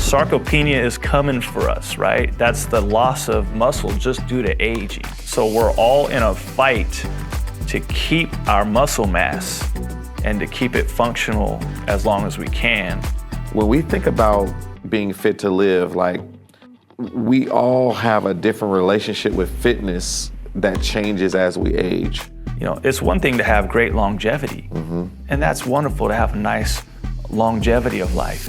sarcopenia is coming for us, right? That's the loss of muscle just due to aging. So we're all in a fight to keep our muscle mass and to keep it functional as long as we can. When we think about being fit to live, like, we all have a different relationship with fitness that changes as we age. You know, it's one thing to have great longevity, and that's wonderful to have a nice longevity of life.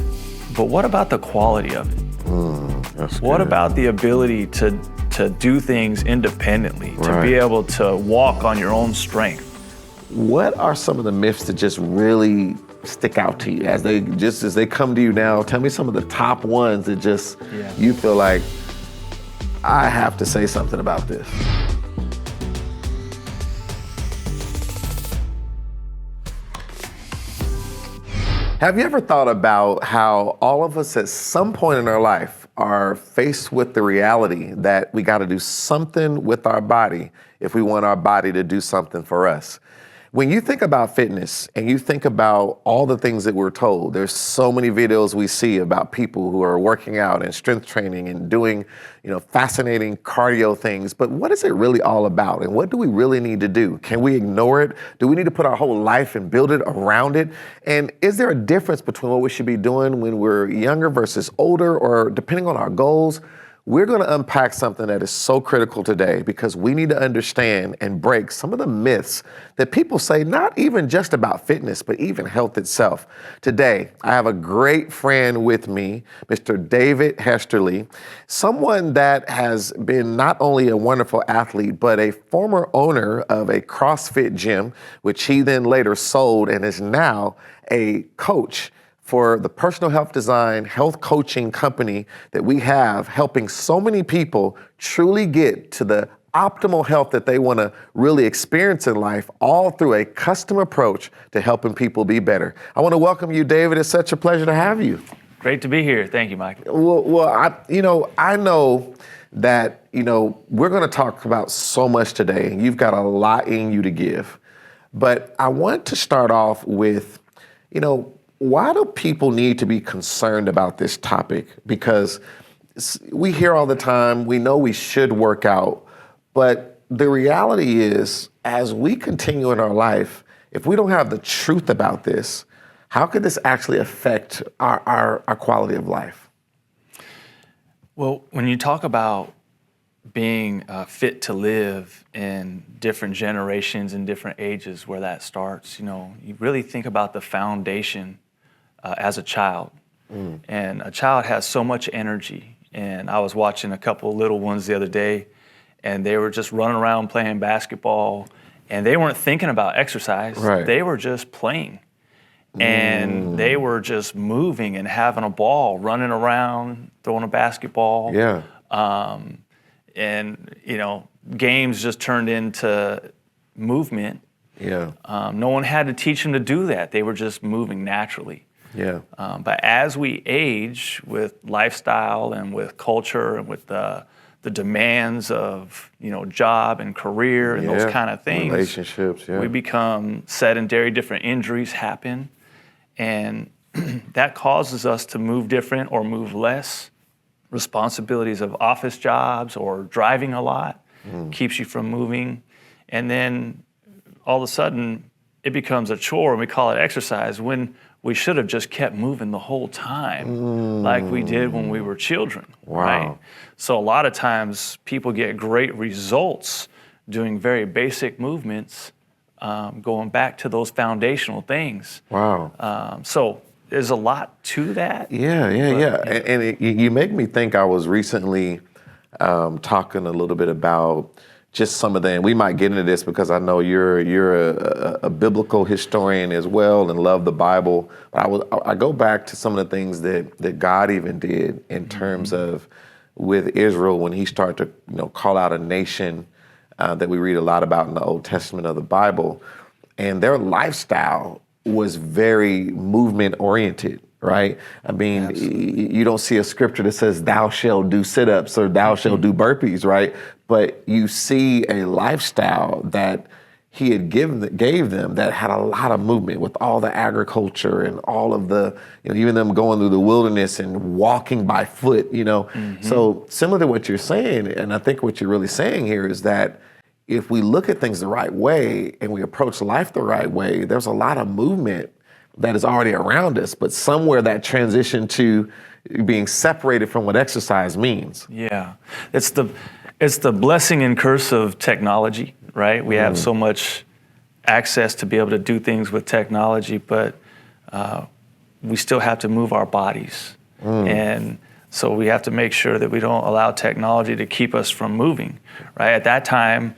But what about the quality of it? What about the ability to do things independently, to be able to walk on your own strength? What are some of the myths that just really stick out to you as they come to you now? Tell me some of the top ones that just you feel like, I have to say something about this. Have you ever thought about how all of us at some point in our life are faced with the reality that we got to do something with our body if we want our body to do something for us? When you think about fitness and you think about all the things that we're told, there's so many videos we see about people who are working out and strength training and doing, fascinating cardio things. But what is it really all about? And what do we really need to do? Can we ignore it? Do we need to put our whole life and build it around it? And is there a difference between what we should be doing when we're younger versus older, or depending on our goals? We're going to unpack something that is so critical today, because we need to understand and break some of the myths that people say, not even just about fitness, but even health itself. Today, I have a great friend with me, Mr. David Hesterley, someone that has been not only a wonderful athlete, but a former owner of a CrossFit gym, which he then later sold, and is now a coach for the personal health design, health coaching company that we have, helping so many people truly get to the optimal health that they want to really experience in life, all through a custom approach to helping people be better. I want to welcome you, David. It's such a pleasure to have you. Great to be here. Thank you, Mike. Well, I know that, we're going to talk about so much today, and you've got a lot in you to give. But I want to start off with, why do people need to be concerned about this topic? Because we hear all the time, we know we should work out, but the reality is, as we continue in our life, if we don't have the truth about this, how could this actually affect our quality of life? Well, when you talk about being fit to live in different generations and different ages where that starts, you really think about the foundation as a child. And a child has so much energy. And I was watching a couple little ones the other day, and they were just running around playing basketball, and they weren't thinking about exercise. Right. They were just playing. And they were just moving and having a ball, running around, throwing a basketball. Yeah. And, games just turned into movement. Yeah. No one had to teach them to do that. They were just moving naturally. Yeah. But as we age with lifestyle and with culture and with the demands of, job and career and those kind of things, relationships, we become sedentary, different injuries happen. And that causes us to move different or move less. Responsibilities of office jobs or driving a lot keeps you from moving. And then all of a sudden it becomes a chore, and we call it exercise, when we should have just kept moving the whole time like we did when we were children. Wow. Right? So a lot of times people get great results doing very basic movements, going back to those foundational things. Wow. So there's a lot to that. Yeah. And you make me think. I was recently talking a little bit about just some of the, and we might get into this because I know you're a biblical historian as well and love the Bible. But I go back to some of the things that God even did in terms of with Israel when he started to call out a nation that we read a lot about in the Old Testament of the Bible, and their lifestyle was very movement oriented. Right? I mean, Absolutely. You don't see a scripture that says, thou shalt do sit-ups or thou shalt do burpees, right? But you see a lifestyle that he had gave them that had a lot of movement with all the agriculture and all of the, even them going through the wilderness and walking by foot, So similar to what you're saying, and I think what you're really saying here is that if we look at things the right way and we approach life the right way, there's a lot of movement that is already around us, but somewhere that transition to being separated from what exercise means. Yeah, it's the blessing and curse of technology, right? We have so much access to be able to do things with technology, but we still have to move our bodies. And so we have to make sure that we don't allow technology to keep us from moving, right? At that time,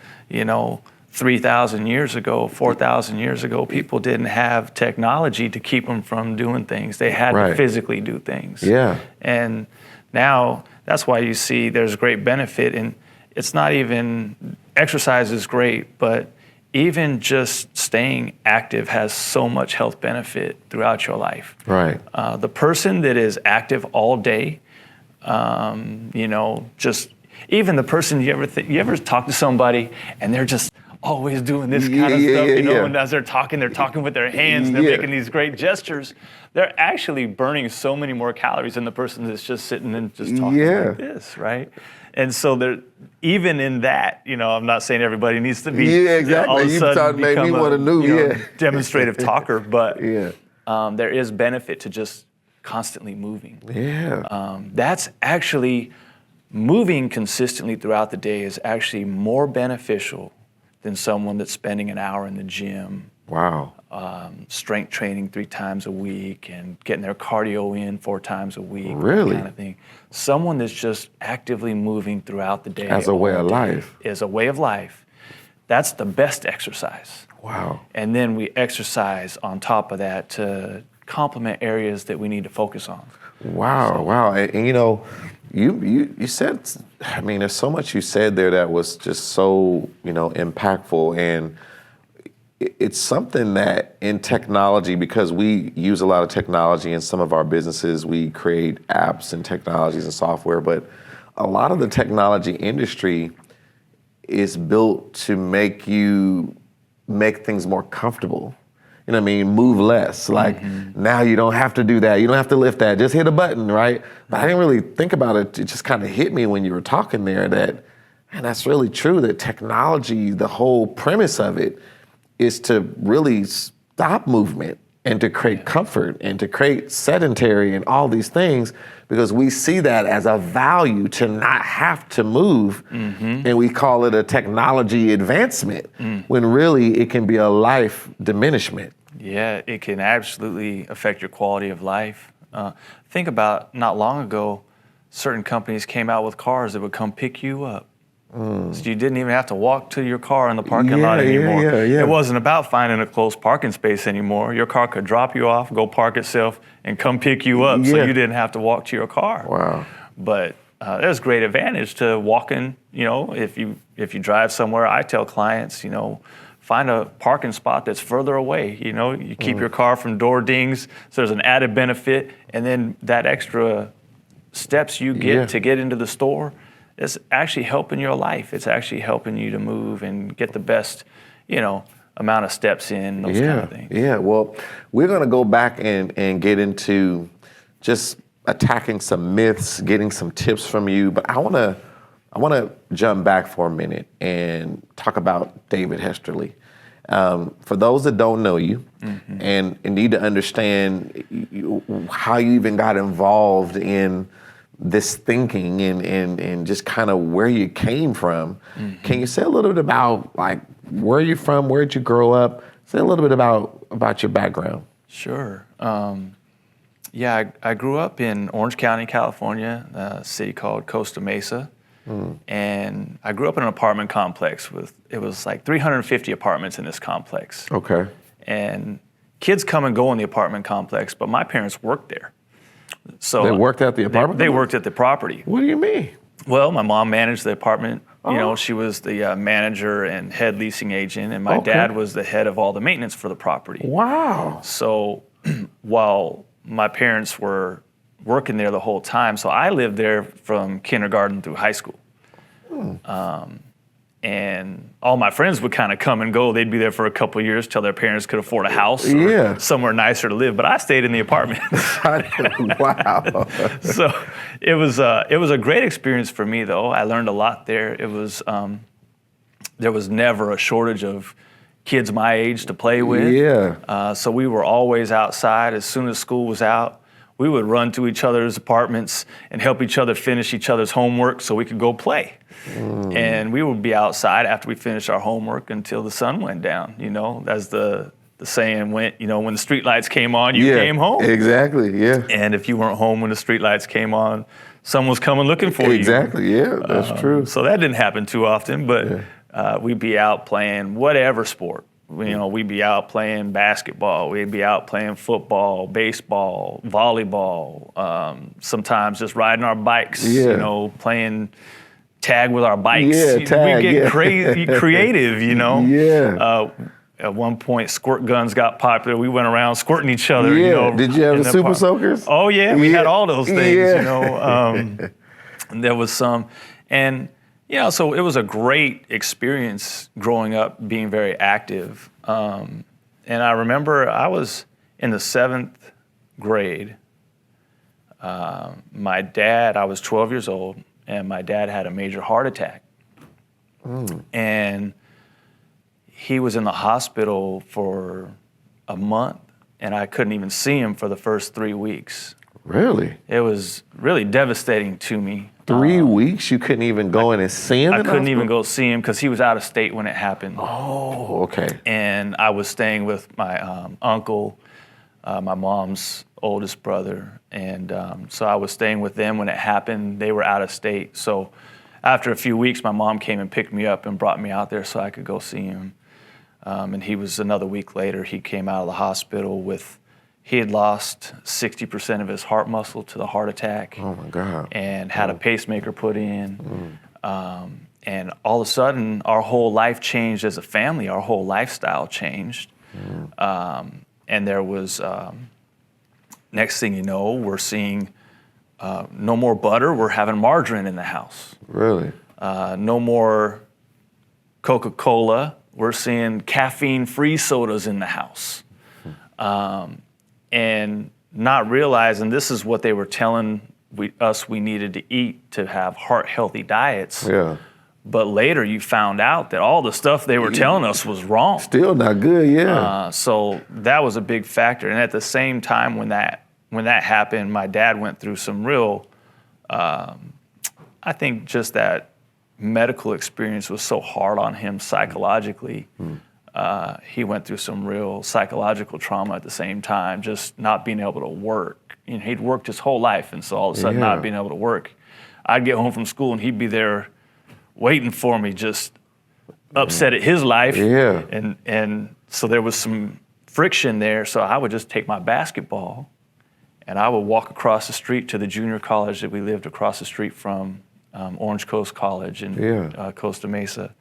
3,000 years ago, 4,000 years ago, people didn't have technology to keep them from doing things. They had to physically do things. Yeah. And now that's why you see there's great benefit. And it's not even, exercise is great, but even just staying active has so much health benefit throughout your life. Right. The person that is active all day, just even the person you ever talk to somebody and they're just always doing this kind of stuff, and as they're talking with their hands, and they're making these great gestures. They're actually burning so many more calories than the person that's just sitting and just talking like this, right? And so even in that, I'm not saying everybody needs to be all of a sudden become a demonstrative talker, but there is benefit to just constantly moving. That's actually, moving consistently throughout the day is actually more beneficial than someone that's spending an hour in the gym. Wow. Strength training 3 times a week and getting their cardio in 4 times a week. Really? That kind of thing. Someone that's just actively moving throughout the day. As a way of life. As a way of life. That's the best exercise. Wow. And then we exercise on top of that to complement areas that we need to focus on. Wow, wow. And you said, there's so much you said there that was just so, impactful. And it's something that in technology, because we use a lot of technology in some of our businesses, we create apps and technologies and software, but a lot of the technology industry is built to make things more comfortable. Move less. Like now you don't have to do that. You don't have to lift that. Just hit a button, right? But I didn't really think about it. It just kind of hit me when you were talking there that, and that's really true, that technology, the whole premise of it is to really stop movement and to create comfort and to create sedentary and all these things, because we see that as a value to not have to move, and we call it a technology advancement, when really it can be a life diminishment. Yeah, it can absolutely affect your quality of life. Think about not long ago, certain companies came out with cars that would come pick you up. So you didn't even have to walk to your car in the parking lot anymore. It wasn't about finding a close parking space anymore. Your car could drop you off, go park itself, and come pick you up, so you didn't have to walk to your car. Wow. But there's great advantage to walking. If you drive somewhere, I tell clients, find a parking spot that's further away. You keep your car from door dings, so there's an added benefit, and then that extra steps you get to get into the store, it's actually helping your life. It's actually helping you to move and get the best, amount of steps in, those kind of things. Yeah, well, we're gonna go back and get into just attacking some myths, getting some tips from you, but I wanna jump back for a minute and talk about David Hesterley. For those that don't know you and need to understand how you even got involved in this thinking and just kind of where you came from. Can you say a little bit about where you're from, where did you grow up? Say a little bit about your background. Sure. I grew up in Orange County, California, a city called Costa Mesa. And I grew up in an apartment complex it was like 350 apartments in this complex. Okay. And kids come and go in the apartment complex, but my parents worked there. So they worked at the apartment? They worked at the property. What do you mean? Well, my mom managed the apartment. She was the manager and head leasing agent, and my dad was the head of all the maintenance for the property. Wow. So while my parents were working there the whole time, so I lived there from kindergarten through high school. And all my friends would kind of come and go. They'd be there for a couple of years till their parents could afford a house or somewhere nicer to live. But I stayed in the apartment. Wow. So it was a great experience for me, though. I learned a lot there. It was there was never a shortage of kids my age to play with. Yeah. So we were always outside. As soon as school was out, we would run to each other's apartments and help each other finish each other's homework so we could go play. And we would be outside after we finished our homework until the sun went down, you know, as the saying went, you know, when the street lights came on, you came home. Exactly, yeah. And if you weren't home when the street lights came on, someone was coming looking for you. Exactly, yeah, that's true. So that didn't happen too often, but we'd be out playing whatever sport. You know, we'd be out playing basketball, we'd be out playing football, baseball, volleyball, sometimes just riding our bikes, you know, playing tag with our bikes. Tag, we get crazy creative, you know. At one point, squirt guns got popular. We went around squirting each other. You know, did you have the super soakers? Oh yeah, we had all those things. You know, and there was some, and you know, so it was a great experience growing up, being very active. And I remember I was in the 7th grade. My dad, I was 12 years old, and my dad had a major heart attack. And he was in the hospital for a month, and I couldn't even see him for the first 3 weeks. Really? It was really devastating to me. 3 weeks? You couldn't even go in and see him? I couldn't even go see him because he was out of state when it happened. Oh, okay. And I was staying with my uncle, my mom's oldest brother. And so I was staying with them when it happened. They were out of state. So after a few weeks, my mom came and picked me up and brought me out there so I could go see him. And he was another week later, he came out of the hospital with, he had lost 60% of his heart muscle to the heart attack. Oh my God. And had a pacemaker put in. And all of a sudden, our whole life changed as a family. Our whole lifestyle changed. And there was, next thing you know, we're seeing no more butter. We're having margarine in the house. Really? No more Coca-Cola. We're seeing caffeine-free sodas in the house. And not realizing this is what they were telling us we needed to eat to have heart-healthy diets. Yeah. But later you found out that all the stuff they were telling us was wrong. Still not good, yeah. So that was a big factor. And at the same time when that happened, my dad went through some real, I think just that medical experience was so hard on him psychologically. He went through some real psychological trauma at the same time, just not being able to work. You know, he'd worked his whole life, and so all of a sudden not being able to work. I'd get home from school and he'd be there waiting for me, just upset at his life. Yeah. And so there was some friction there, so I would just take my basketball and I would walk across the street to the junior college that we lived across the street from, Orange Coast College in Costa Mesa.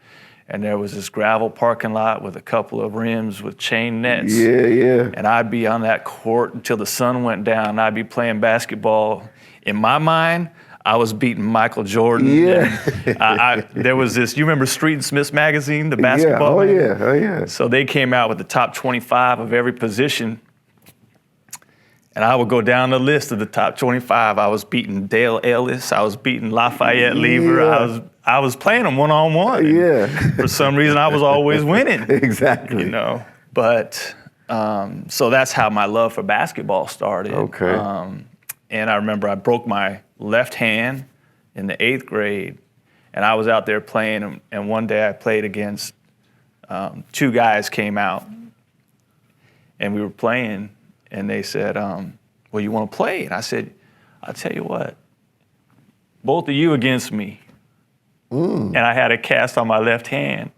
And there was this gravel parking lot with a couple of rims with chain nets. And I'd be on that court until the sun went down. I'd be playing basketball. In my mind, I was beating Michael Jordan. There was this, you remember Street and Smith's magazine, the basketball? Oh yeah. So they came out with the top 25 of every position. And I would go down the list of the top 25. I was beating Dale Ellis. I was beating Lafayette Lever. I was playing them one-on-one. For some reason, I was always winning. Exactly. You know, but so that's how my love for basketball started. Okay. And I remember I broke my left hand in the 8th grade, and I was out there playing. And one day I played against 2 guys came out, and we were playing. And they said, well, you want to play? And I said, I'll tell you what, both of you against me. And I had a cast on my left hand,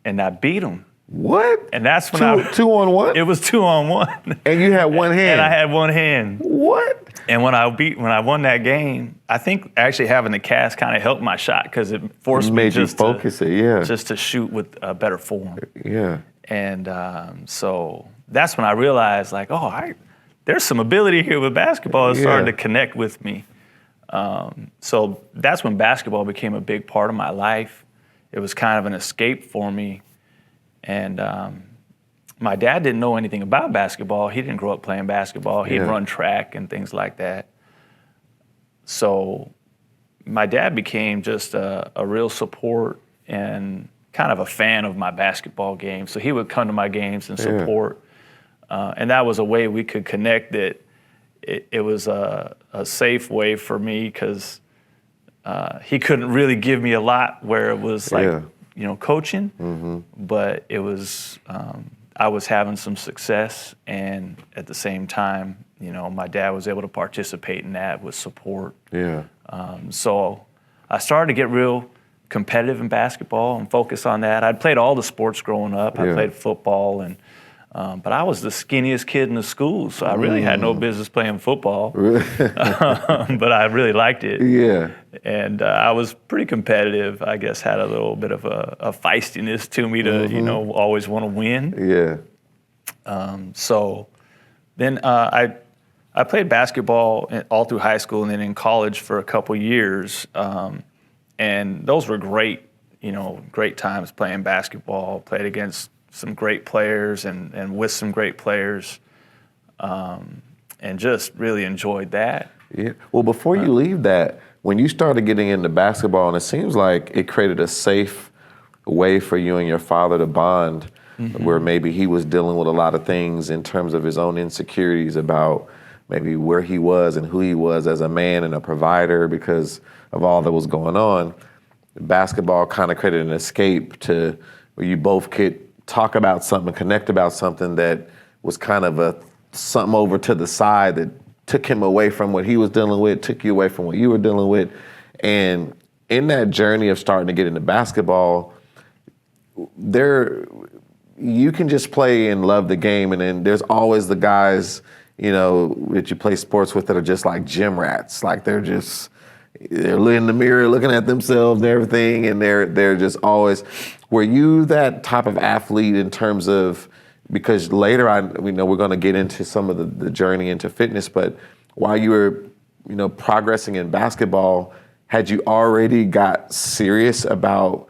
and I beat them. What? And that's when two on one? It was 2-on-1. And you had one hand? And I had one hand. What? And when I won that game, I think actually having the cast kind of helped my shot because it forced me just focus it, just to shoot with a better form. Yeah. And so that's when I realized, like, there's some ability here with basketball. It started to connect with me. So that's when basketball became a big part of my life. it was kind of an escape for me. And my dad didn't know anything about basketball. He didn't grow up playing basketball. He'd run track and things like that. So my dad became just a real support and kind of a fan of my basketball game. So he would come to my games and support. And that was a way we could connect. That it was a safe way for me, because he couldn't really give me a lot where it was like, coaching, but it was, I was having some success, and at the same time, my dad was able to participate in that with support. So I started to get real competitive in basketball and focus on that. I'd played all the sports growing up. I played football, and but I was the skinniest kid in the school, so I really had no business playing football. But I really liked it. And I was pretty competitive. I guess had a little bit of a feistiness to me to, always want to win. So then I played basketball all through high school and then in college for a couple years. And those were great, great times playing basketball. Played against some great players and with some great players, and just really enjoyed that. Well, before you leave that, when you started getting into basketball, and it seems like it created a safe way for you and your father to bond, where maybe he was dealing with a lot of things in terms of his own insecurities about maybe where he was and who he was as a man and a provider because of all that was going on. Basketball kind of created an escape to where you both could talk about something, connect about something that was kind of something over to the side that took him away from what he was dealing with, took you away from what you were dealing with. And in that journey of starting to get into basketball, you can just play and love the game, and then there's always the guys, that you play sports with that are just like gym rats. Like they're in the mirror looking at themselves and everything, and they're just always. Were you that type of athlete in terms of, because later we know we're going to get into some of the journey into fitness, but while you were, progressing in basketball, had you already got serious about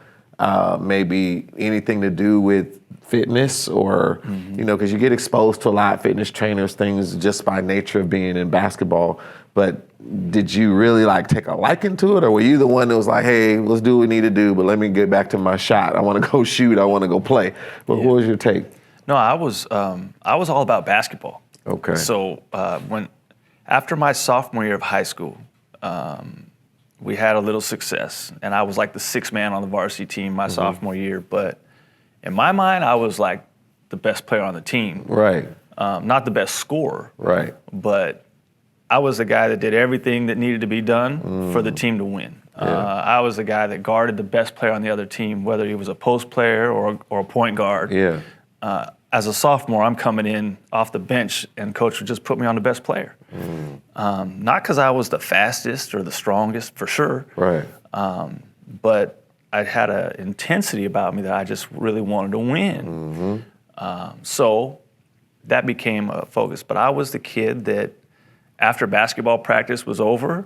maybe anything to do with fitness or, because you get exposed to a lot of fitness trainers, things just by nature of being in basketball, but did you really take a liking to it, or were you the one that was like, hey, let's do what we need to do, but let me get back to my shot. I want to go shoot. I want to go play. What was your take? No, I was all about basketball. Okay. So after my sophomore year of high school, we had a little success, and I was like the sixth man on the varsity team my sophomore year. But in my mind, I was like the best player on the team. Right. Not the best scorer. Right. But I was the guy that did everything that needed to be done for the team to win. I was the guy that guarded the best player on the other team, whether he was a post player or a point guard. As a sophomore, I'm coming in off the bench, and coach would just put me on the best player. Not because I was the fastest or the strongest, for sure. Right. But I had an intensity about me that I just really wanted to win. So that became a focus. But I was the kid that, after basketball practice was over,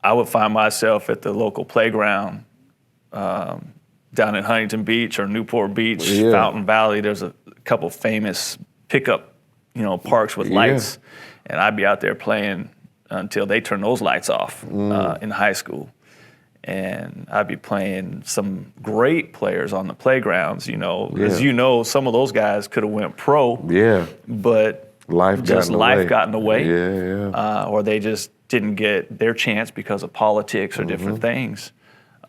I would find myself at the local playground down in Huntington Beach or Newport Beach, Fountain Valley. There's a couple famous pickup, parks with lights, and I'd be out there playing until they turned those lights off in high school. And I'd be playing some great players on the playgrounds, as some of those guys could have went pro. But life got in the way. Or they just didn't get their chance because of politics or different things.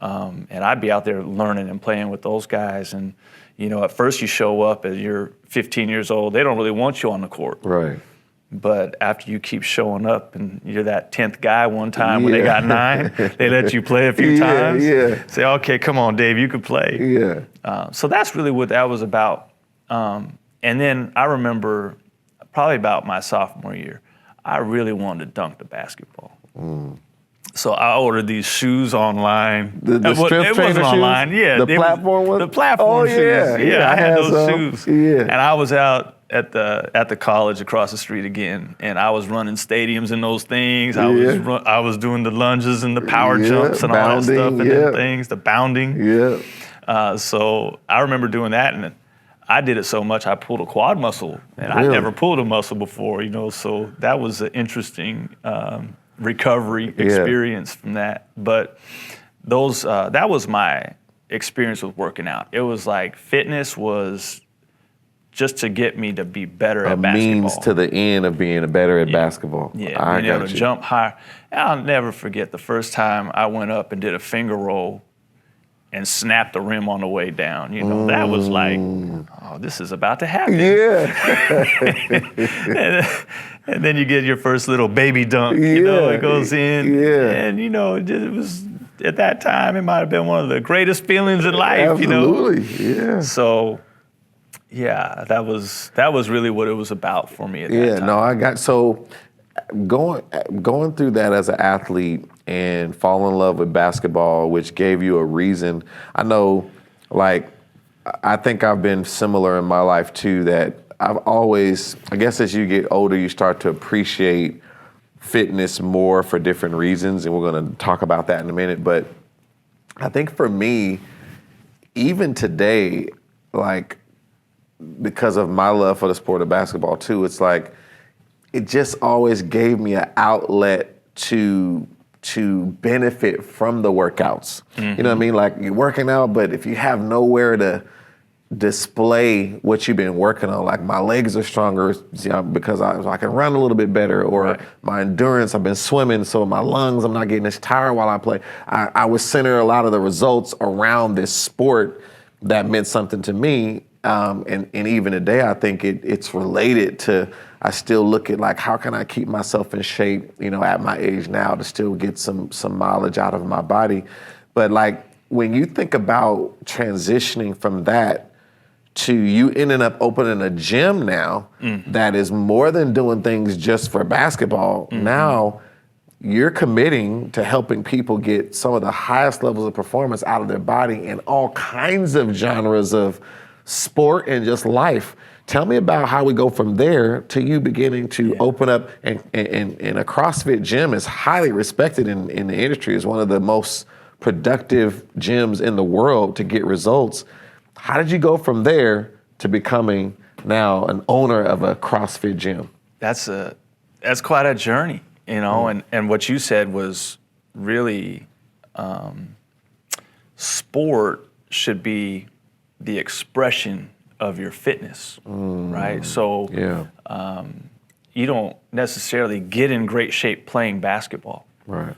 And I'd be out there learning and playing with those guys. And, at first you show up as you're 15 years old, they don't really want you on the court. Right. But after you keep showing up and you're that 10th guy one time when they got 9, they let you play a few times. Say, okay, come on, Dave, you could play. So that's really what that was about. And then I remember probably about my sophomore year, I really wanted to dunk the basketball. So I ordered these shoes online. The strength it trainer wasn't shoes? online. Yeah, The platform ones? The platform Oh, shoes. yeah. Yeah, I had those some. shoes. Yeah. And I was out at the college across the street again, and I was running stadiums in those things. I was doing the lunges and the power jumps and all that stuff and them things, the bounding. Yeah. So I remember doing that, and I did it so much I pulled a quad muscle, and I never pulled a muscle before, so that was an interesting recovery experience from that. But that was my experience with working out. It was like fitness was just to get me to be better at basketball. A means to the end of being better at basketball. Yeah, being able to jump higher. And I'll never forget the first time I went up and did a finger roll and snapped the rim on the way down. That was like, oh, this is about to happen. Yeah. and then you get your first little baby dunk, it goes in. Yeah. And, it was, at that time, it might have been one of the greatest feelings in life, Absolutely, yeah. So, yeah, that was really what it was about for me at that time. Going through that as an athlete and fall in love with basketball, which gave you a reason. I know, I think I've been similar in my life too, that I've always, I guess as you get older, you start to appreciate fitness more for different reasons, and we're gonna talk about that in a minute. But I think for me, even today, because of my love for the sport of basketball too, it's like, it just always gave me an outlet to benefit from the workouts. You know what I mean? Like, you're working out, but if you have nowhere to display what you've been working on, like my legs are stronger because I can run a little bit better, or my endurance, I've been swimming, so my lungs, I'm not getting as tired while I play. I would center a lot of the results around this sport that meant something to me. And even today, I think it's related to, I still look at how can I keep myself in shape, at my age now, to still get some mileage out of my body. But when you think about transitioning from that to you ending up opening a gym now that is more than doing things just for basketball, now you're committing to helping people get some of the highest levels of performance out of their body in all kinds of genres of sport and just life. Tell me about how we go from there to you beginning to open up, and a CrossFit gym is highly respected in the industry, is one of the most productive gyms in the world to get results. How did you go from there to becoming now an owner of a CrossFit gym? That's quite a journey, and what you said was really, sport should be the expression of your fitness, right? So you don't necessarily get in great shape playing basketball. Right.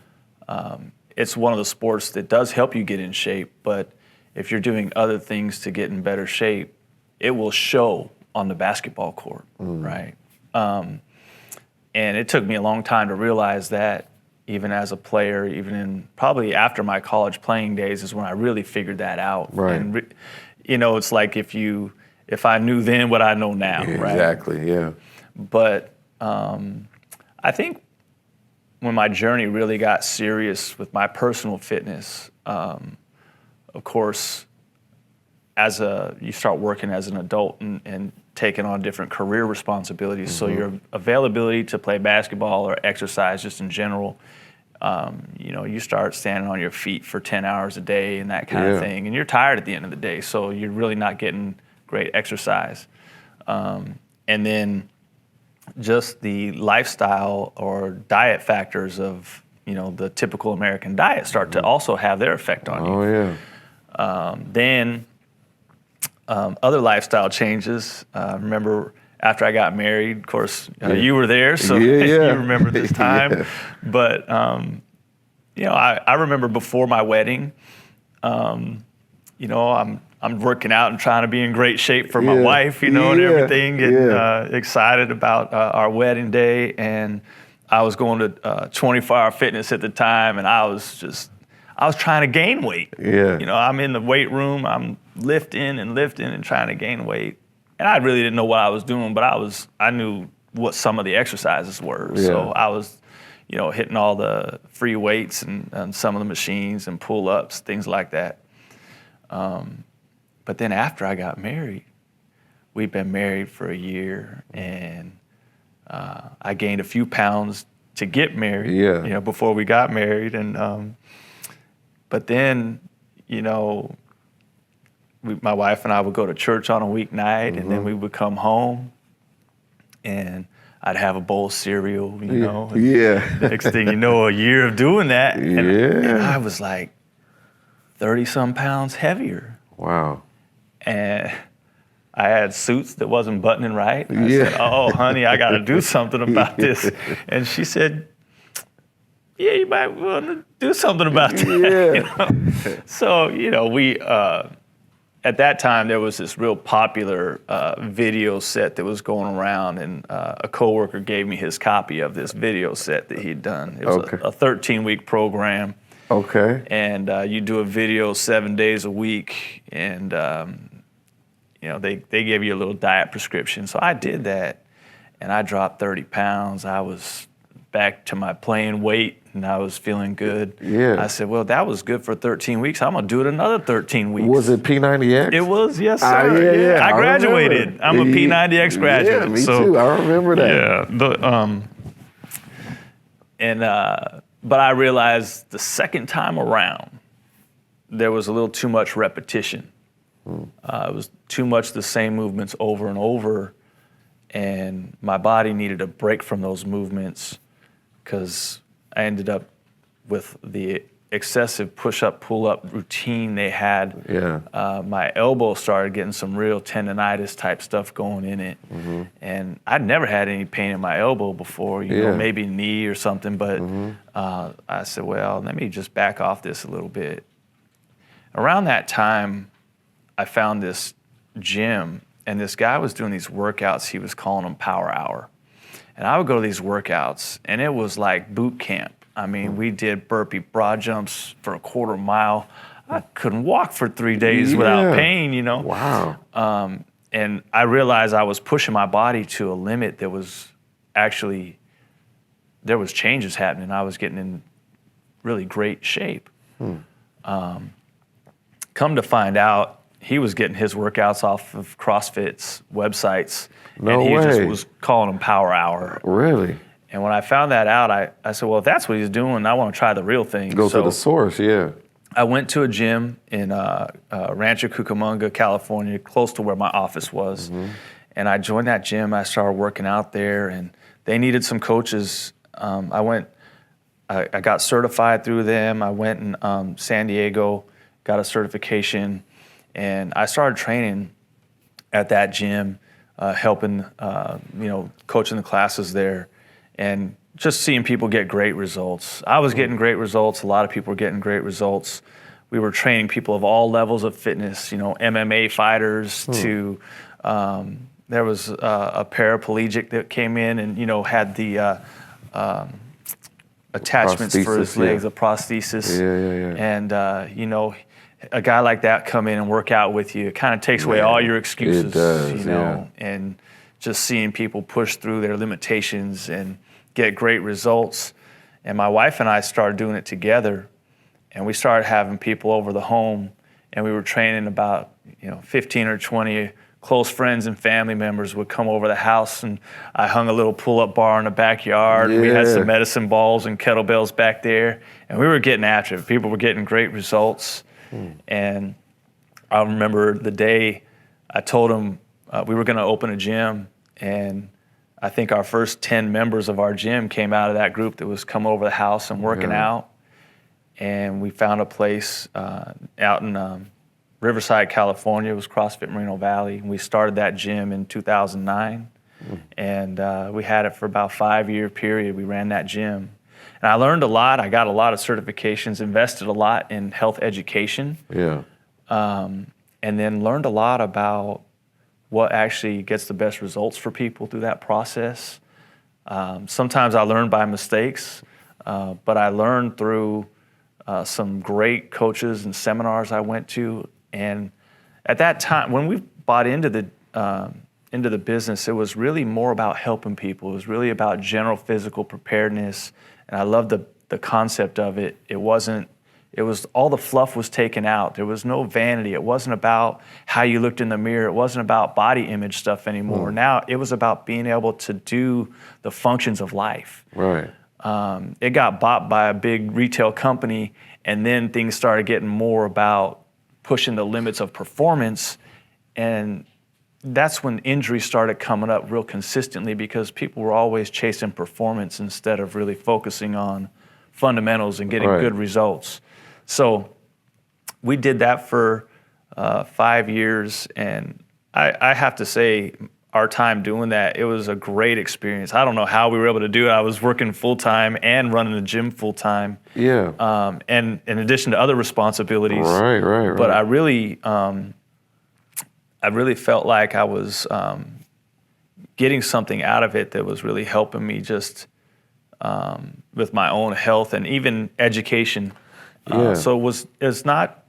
It's one of the sports that does help you get in shape, but if you're doing other things to get in better shape, it will show on the basketball court, right? And it took me a long time to realize that, even as a player, even in probably after my college playing days is when I really figured that out. Right. And it's like if I knew then what I know now, right? Exactly, yeah. But I think when my journey really got serious with my personal fitness, of course, you start working as an adult and taking on different career responsibilities. So your availability to play basketball or exercise just in general, you start standing on your feet for 10 hours a day and that kind of thing. And you're tired at the end of the day, so you're really not getting great exercise. And then just the lifestyle or diet factors of, the typical American diet start to also have their effect on you. Oh, yeah. Then other llifestyle changes. Remember, after I got married, of course, you were there, so you remember this time. But I remember before my wedding, I'm working out and trying to be in great shape for my wife, and everything, getting excited about our wedding day. And I was going to 24-hour fitness at the time, and I was trying to gain weight. Yeah. I'm in the weight room, I'm lifting and trying to gain weight. And I really didn't know what I was doing, but I knew what some of the exercises were. Yeah. So I was, hitting all the free weights and some of the machines and pull-ups, things like that. But then after I got married, we've been married for a year, and I gained a few pounds to get married, before we got married. And but then, my wife and I would go to church on a weeknight, and then we would come home, and I'd have a bowl of cereal, and next thing you know, a year of doing that, and I was like 30-some pounds heavier. Wow. And I had suits that wasn't buttoning right. I said, "Oh, honey, I got to do something about this." And she said, "Yeah, you might want to do something about that." So, we at that time there was this real popular video set that was going around, and a coworker gave me his copy of this video set that he'd done. It was a 13-week program. Okay. And you do a video 7 days a week, and they gave you a little diet prescription. So I did that, and I dropped 30 pounds. I was back to my playing weight, and I was feeling good. I said, well, that was good for 13 weeks. I'm going to do it another 13 weeks. Was it P90X? It was, yes, sir. I graduated. I'm a P90X graduate. Yeah, me too. I remember that. Yeah. But I realized the second time around, there was a little too much repetition. It was too much the same movements over and over, and my body needed a break from those movements because I ended up with the excessive push-up, pull-up routine they had. My elbow started getting some real tendonitis type stuff going in it. And I'd never had any pain in my elbow before, maybe knee or something, but I said, well, let me just back off this a little bit. Around that time, I found this gym, and this guy was doing these workouts. He was calling them Power Hour. And I would go to these workouts, and it was like boot camp. I mean, we did burpee broad jumps for a quarter mile. I couldn't walk for 3 days without pain, Wow. And I realized I was pushing my body to a limit that was actually, there was changes happening. I was getting in really great shape. Come to find out, he was getting his workouts off of CrossFit's websites. No and he way. just was calling them Power Hour. Really? And when I found that out, I said, well, if that's what he's doing, I want to try the real thing. Go to the source, I went to a gym in Rancho Cucamonga, California, close to where my office was. And I joined that gym. I started working out there, and they needed some coaches. I got certified through them. I went in San Diego, got a certification, and I started training at that gym, helping, coaching the classes there, and just seeing people get great results. I was getting great results. A lot of people were getting great results. We were training people of all levels of fitness, MMA fighters to, there was a paraplegic that came in and, had the attachments for his legs, a prosthesis. And, a guy like that come in and work out with you, it kind of takes away all your excuses, it does, and just seeing people push through their limitations and get great results. And my wife and I started doing it together, and we started having people over the home, and we were training about 15 or 20 close friends and family members would come over the house, and I hung a little pull-up bar in the backyard. We had some medicine balls and kettlebells back there, and we were getting after it. People were getting great results. And I remember the day I told them we were going to open a gym, and I think our first 10 members of our gym came out of that group that was coming over the house and working out. And we found a place out in Riverside, California. It was CrossFit Moreno Valley. And we started that gym in 2009. And we had it for about a 5-year period. We ran that gym. And I learned a lot. I got a lot of certifications, invested a lot in health education. And then learned a lot about what actually gets the best results for people through that process. Sometimes I learned by mistakes, but I learned through some great coaches and seminars I went to. And at that time, when we bought into into the business, it was really more about helping people. It was really about general physical preparedness, and I loved the concept of it. It was all the fluff was taken out. There was no vanity. It wasn't about how you looked in the mirror. It wasn't about body image stuff anymore. Now it was about being able to do the functions of life. Right. It got bought by a big retail company, and then things started getting more about pushing the limits of performance, and that's when injuries started coming up real consistently because people were always chasing performance instead of really focusing on fundamentals and getting good results. So we did that for 5 years, and I have to say, our time doing that, it was a great experience. I don't know how we were able to do it. I was working full-time and running the gym full-time. Yeah. And in addition to other responsibilities. Right. But I really felt like I was getting something out of it that was really helping me just with my own health and even education. So it's not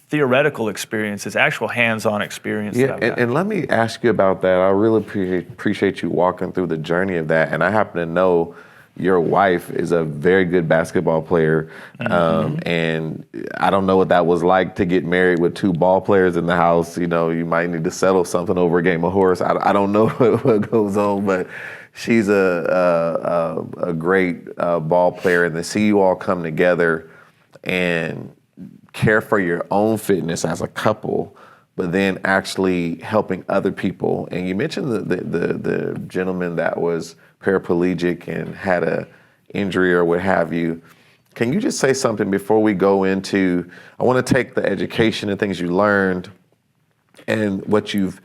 theoretical experience, it's actual hands-on experience. Yeah, and let me ask you about that. I really appreciate you walking through the journey of that. And I happen to know your wife is a very good basketball player. And I don't know what that was like to get married with 2 ball players in the house. You know, you might need to settle something over a game of horse. I don't know what goes on, but she's a great ball player. And to see you all come together and care for your own fitness as a couple, but then actually helping other people. And you mentioned the gentleman that was paraplegic and had a injury or what have you. Can you just say something before we go into, I want to take the education and things you learned and what you've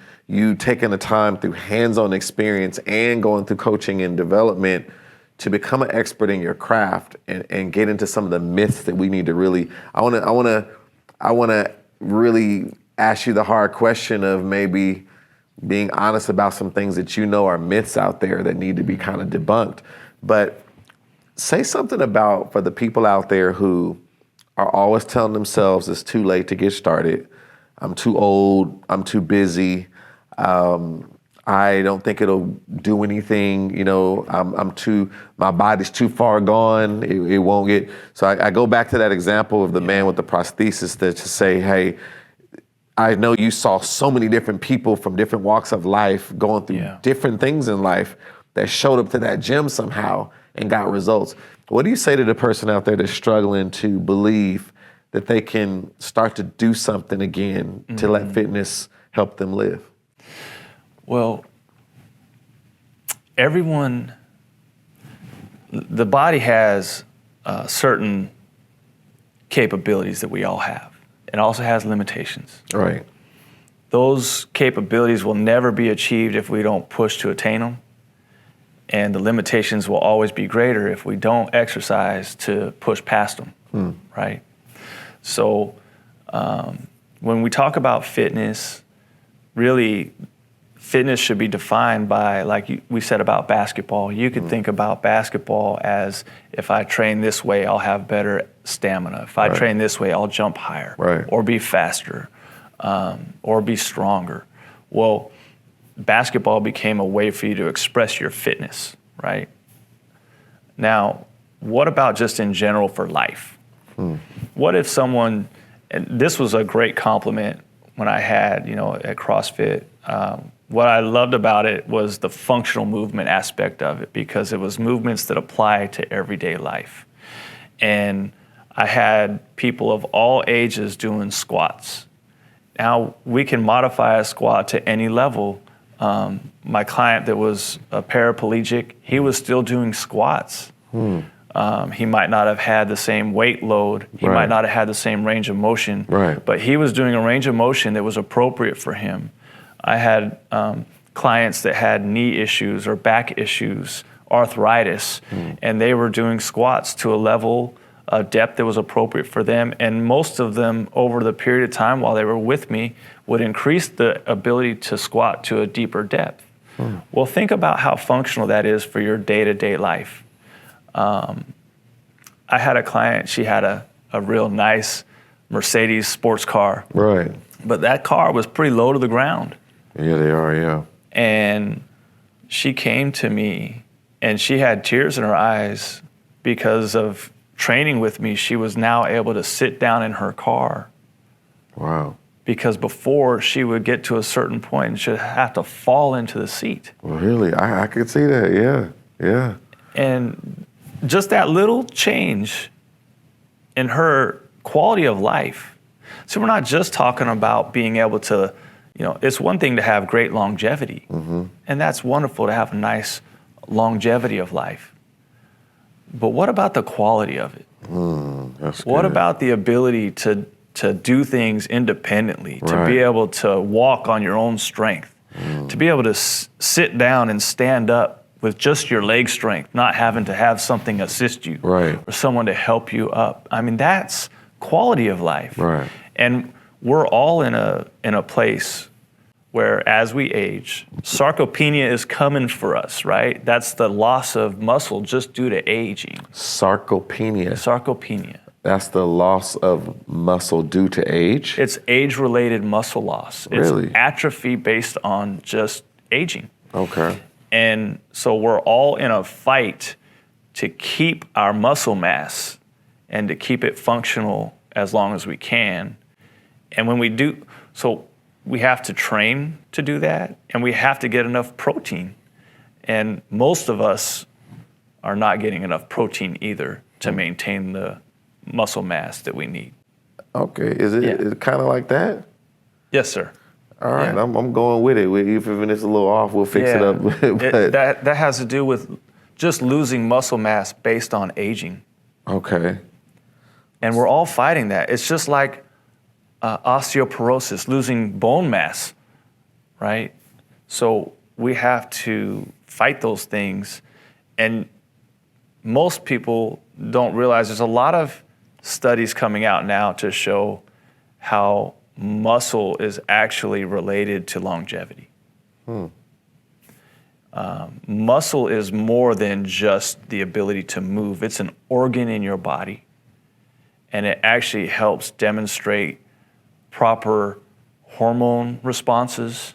taken the time through hands-on experience and going through coaching and development to become an expert in your craft and get into some of the myths that we need to really, I want to really ask you the hard question of maybe being honest about some things that you know are myths out there that need to be kind of debunked. But say something about, for the people out there who are always telling themselves it's too late to get started, I'm too old, I'm too busy, I don't think it'll do anything, you know, my body's too far gone, it won't get. So I go back to that example of the man with the prosthesis to say, hey, I know you saw so many different people from different walks of life going through different things in life that showed up to that gym somehow and got results. What do you say to the person out there that's struggling to believe that they can start to do something again to let fitness help them live? Well, the body has certain capabilities that we all have. It also has limitations. Right. Those capabilities will never be achieved if we don't push to attain them. And the limitations will always be greater if we don't exercise to push past them, right? So when we talk about fitness, really, fitness should be defined by, like we said about basketball. You could think about basketball as, if I train this way, I'll have better stamina. If I train this way, I'll jump higher, or be faster, or be stronger. Well, basketball became a way for you to express your fitness, right? Now, what about just in general for life? What if someone, and this was a great compliment when I had, at CrossFit, what I loved about it was the functional movement aspect of it, because it was movements that apply to everyday life. And I had people of all ages doing squats. Now, we can modify a squat to any level. My client that was a paraplegic, he was still doing squats. He might not have had the same weight load. He might not have had the same range of motion, but he was doing a range of motion that was appropriate for him. I had clients that had knee issues or back issues, arthritis, and they were doing squats to a level of depth that was appropriate for them. And most of them, over the period of time while they were with me, would increase the ability to squat to a deeper depth. Well, think about how functional that is for your day-to-day life. I had a client, she had a real nice Mercedes sports car. But that car was pretty low to the ground. Yeah, they are, yeah. And she came to me and she had tears in her eyes because of training with me. She was now able to sit down in her car. Wow. Because before she would get to a certain point and she'd have to fall into the seat. Really? I could see that, yeah. And just that little change in her quality of life. So we're not just talking about being able to, it's one thing to have great longevity. Mm-hmm. And that's wonderful to have a nice longevity of life. But what about the quality of it? That's What good. about the ability to do things independently, to be able to walk on your own strength, to be able to sit down and stand up with just your leg strength, not having to have something assist you or someone to help you up. I mean, that's quality of life. Right. And we're all in a place where as we age, sarcopenia is coming for us, right? That's the loss of muscle just due to aging. Sarcopenia. That's the loss of muscle due to age? It's age-related muscle loss. Really? It's atrophy based on just aging. Okay. And so we're all in a fight to keep our muscle mass and to keep it functional as long as we can. And when we do, so we have to train to do that, and we have to get enough protein. And most of us are not getting enough protein either to maintain the muscle mass that we need. Okay, is it kind of like that? Yes, sir. All right, I'm going with it. Even if it's a little off, we'll fix it up. That has to do with just losing muscle mass based on aging. Okay. And we're all fighting that. It's just like osteoporosis, losing bone mass, right? So we have to fight those things. And most people don't realize there's a lot of studies coming out now to show how muscle is actually related to longevity. Muscle is more than just the ability to move. It's an organ in your body, and it actually helps demonstrate proper hormone responses.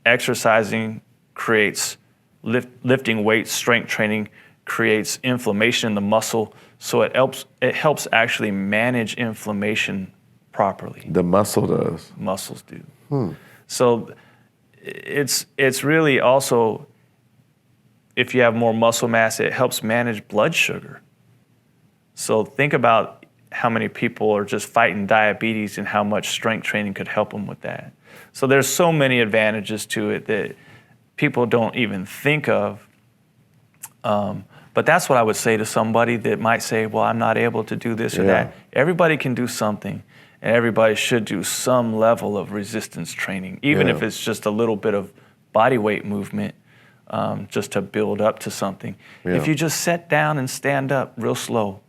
Exercising creates lifting weights, strength training creates inflammation in the muscle, so it helps actually manage inflammation properly. The muscle does. Muscles do. So it's really also, if you have more muscle mass, it helps manage blood sugar. So think about how many people are just fighting diabetes and how much strength training could help them with that. So there's so many advantages to it that people don't even think of. But that's what I would say to somebody that might say, well, I'm not able to do this or that. Everybody can do something, and everybody should do some level of resistance training, even if it's just a little bit of body weight movement, just to build up to something. If you just sit down and stand up real slow,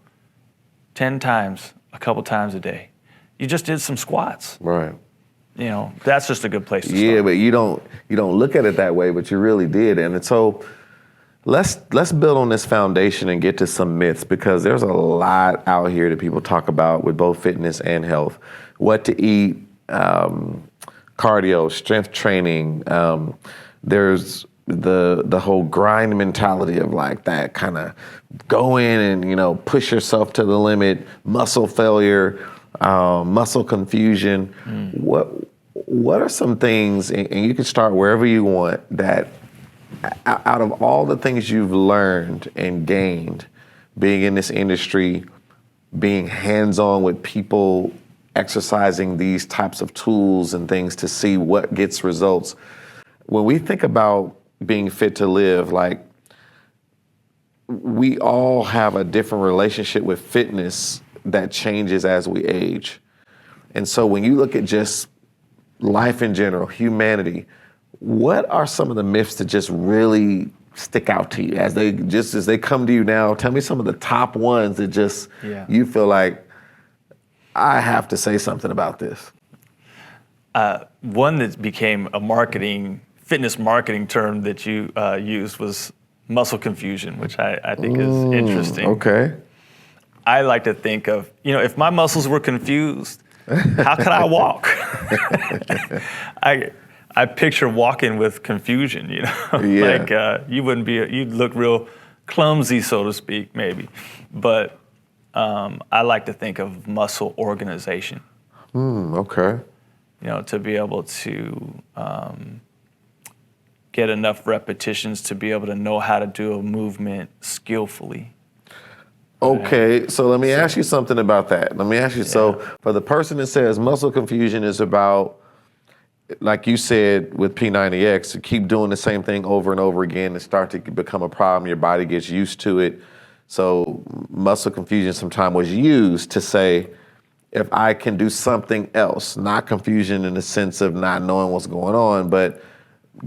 10 times, a couple times a day, you just did some squats. Right. That's just a good place to start. Yeah, but you don't look at it that way, but you really did. And so let's build on this foundation and get to some myths, because there's a lot out here that people talk about with both fitness and health. What to eat, cardio, strength training. There's the whole grind mentality of like that kind of go in and push yourself to the limit, muscle failure, muscle confusion. What are some things, and you can start wherever you want, that out of all the things you've learned and gained being in this industry, being hands-on with people, exercising these types of tools and things to see what gets results, when we think about being fit to live, like, we all have a different relationship with fitness that changes as we age. And so when you look at just life in general, humanity, what are some of the myths that just really stick out to you as they come to you now? Tell me some of the top ones that just you feel like, I have to say something about this. One that became a fitness marketing term that you used was muscle confusion, which I think is interesting. Okay. I like to think of, if my muscles were confused, how could I walk? I picture walking with confusion, Yeah. like you'd look real clumsy, so to speak, maybe. But I like to think of muscle organization, Okay. to be able to get enough repetitions to be able to know how to do a movement skillfully. Okay, so let me ask you something about that. Let me ask you, so for the person that says muscle confusion is about, like you said with P90X, to keep doing the same thing over and over again and start to become a problem, your body gets used to it. So muscle confusion sometimes was used to say, if I can do something else, not confusion in the sense of not knowing what's going on, but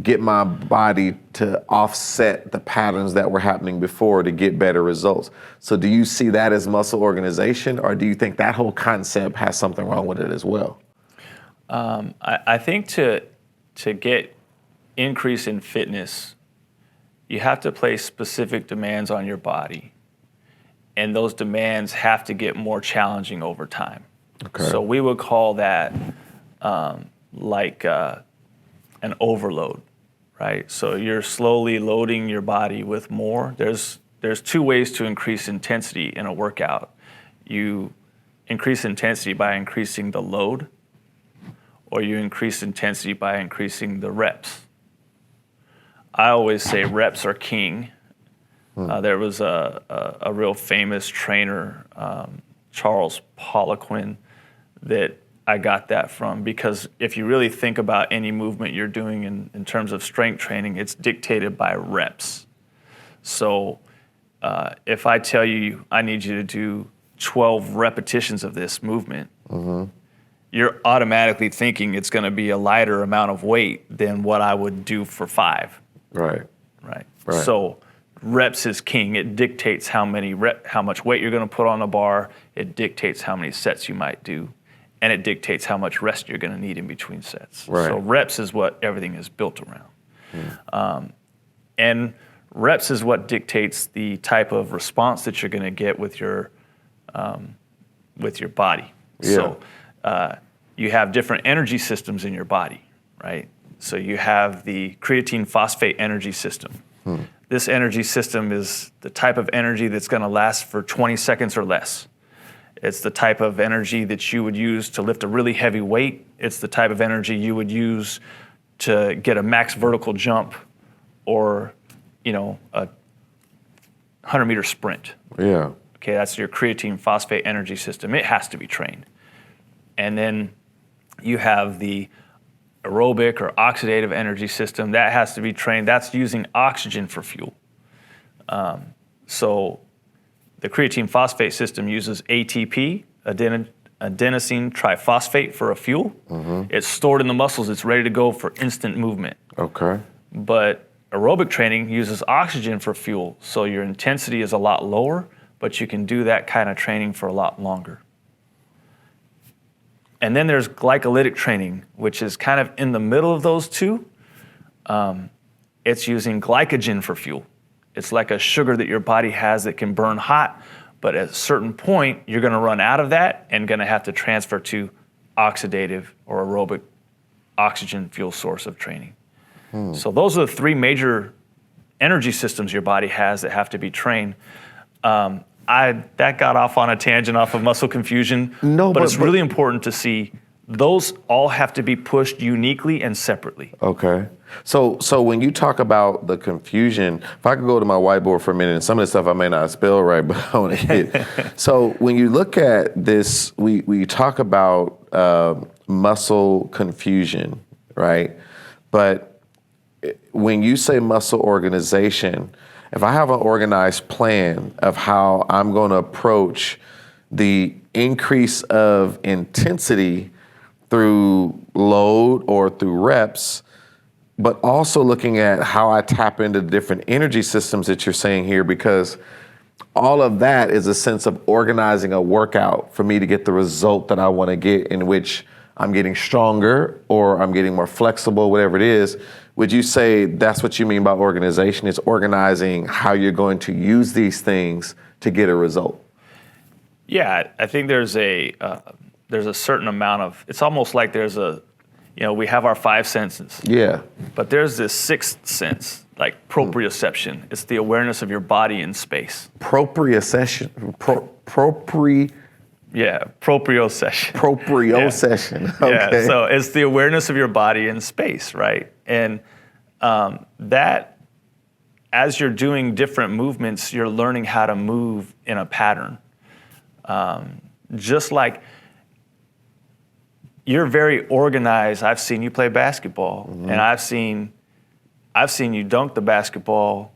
get my body to offset the patterns that were happening before to get better results. So do you see that as muscle organization, or do you think that whole concept has something wrong with it as well? I think to get increase in fitness, you have to place specific demands on your body, and those demands have to get more challenging over time. Okay. So we would call that like an overload, right? So you're slowly loading your body with more. There's two ways to increase intensity in a workout. You increase intensity by increasing the load, or you increase intensity by increasing the reps. I always say reps are king. There was a real famous trainer, Charles Poliquin, that I got that from, because if you really think about any movement you're doing in terms of strength training, it's dictated by reps. So if I tell you I need you to do 12 repetitions of this movement, you're automatically thinking it's going to be a lighter amount of weight than what I would do for 5. Right. Right. Right. So reps is king. It dictates how much weight you're going to put on the bar. It dictates how many sets you might do, and it dictates how much rest you're going to need in between sets. Right. So reps is what everything is built around. And reps is what dictates the type of response that you're going to get with your body. Yeah. So you have different energy systems in your body, right? So you have the creatine phosphate energy system. This energy system is the type of energy that's going to last for 20 seconds or less. It's the type of energy that you would use to lift a really heavy weight. It's the type of energy you would use to get a max vertical jump or, a 100-meter sprint. Yeah. Okay, that's your creatine phosphate energy system. It has to be trained. And then you have the aerobic or oxidative energy system. That has to be trained. That's using oxygen for fuel. So the creatine phosphate system uses ATP, adenosine triphosphate, for a fuel. It's stored in the muscles. It's ready to go for instant movement. Okay. But aerobic training uses oxygen for fuel. So your intensity is a lot lower, but you can do that kind of training for a lot longer. And then there's glycolytic training, which is kind of in the middle of those two. It's using glycogen for fuel. It's like a sugar that your body has that can burn hot, but at a certain point, you're going to run out of that and going to have to transfer to oxidative or aerobic oxygen fuel source of training. So those are the 3 major energy systems your body has that have to be trained. That got off on a tangent off of muscle confusion. No, but it's really important to see those all have to be pushed uniquely and separately. Okay. So when you talk about the confusion, if I could go to my whiteboard for a minute, and some of the stuff I may not spell right, but I want to hit. So when you look at this, we talk about muscle confusion, right? But when you say muscle organization, if I have an organized plan of how I'm going to approach the increase of intensity through load or through reps, but also looking at how I tap into different energy systems that you're saying here, because all of that is a sense of organizing a workout for me to get the result that I want to get, in which I'm getting stronger or I'm getting more flexible, whatever it is. Would you say that's what you mean by organization? It's organizing how you're going to use these things to get a result? Yeah, I think there's a certain amount of, it's almost like we have our five senses. Yeah. But there's this sixth sense, like proprioception. It's the awareness of your body in space. Proprioception. Yeah, proprioception. Proprioception. Yeah. Okay. Yeah, so it's the awareness of your body in space, right? And that, as you're doing different movements, you're learning how to move in a pattern. Just like you're very organized. I've seen you play basketball, and I've seen you dunk the basketball,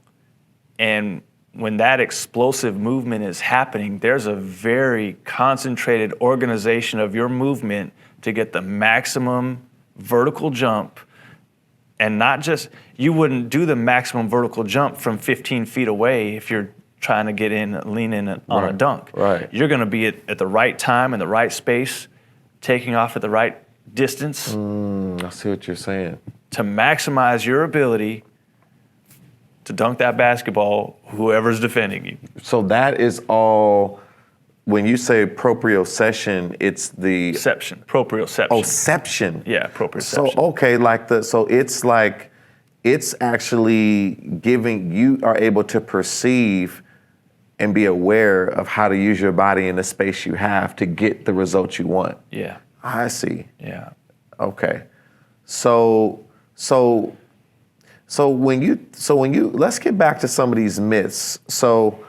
and when that explosive movement is happening, there's a very concentrated organization of your movement to get the maximum vertical jump. And not just, you wouldn't do the maximum vertical jump from 15 feet away if you're trying to lean in on a dunk. Right. You're going to be at the right time in the right space, taking off at the right distance. I see what you're saying. To maximize your ability to dunk that basketball, whoever's defending you. So that is all, when you say proprioception, it's the... Proprioception. Oh, ception. Yeah, proprioception. So, okay, it's actually giving, you are able to perceive and be aware of how to use your body in the space you have to get the results you want. Yeah. I see. Yeah. Okay. So when you, let's get back to some of these myths. So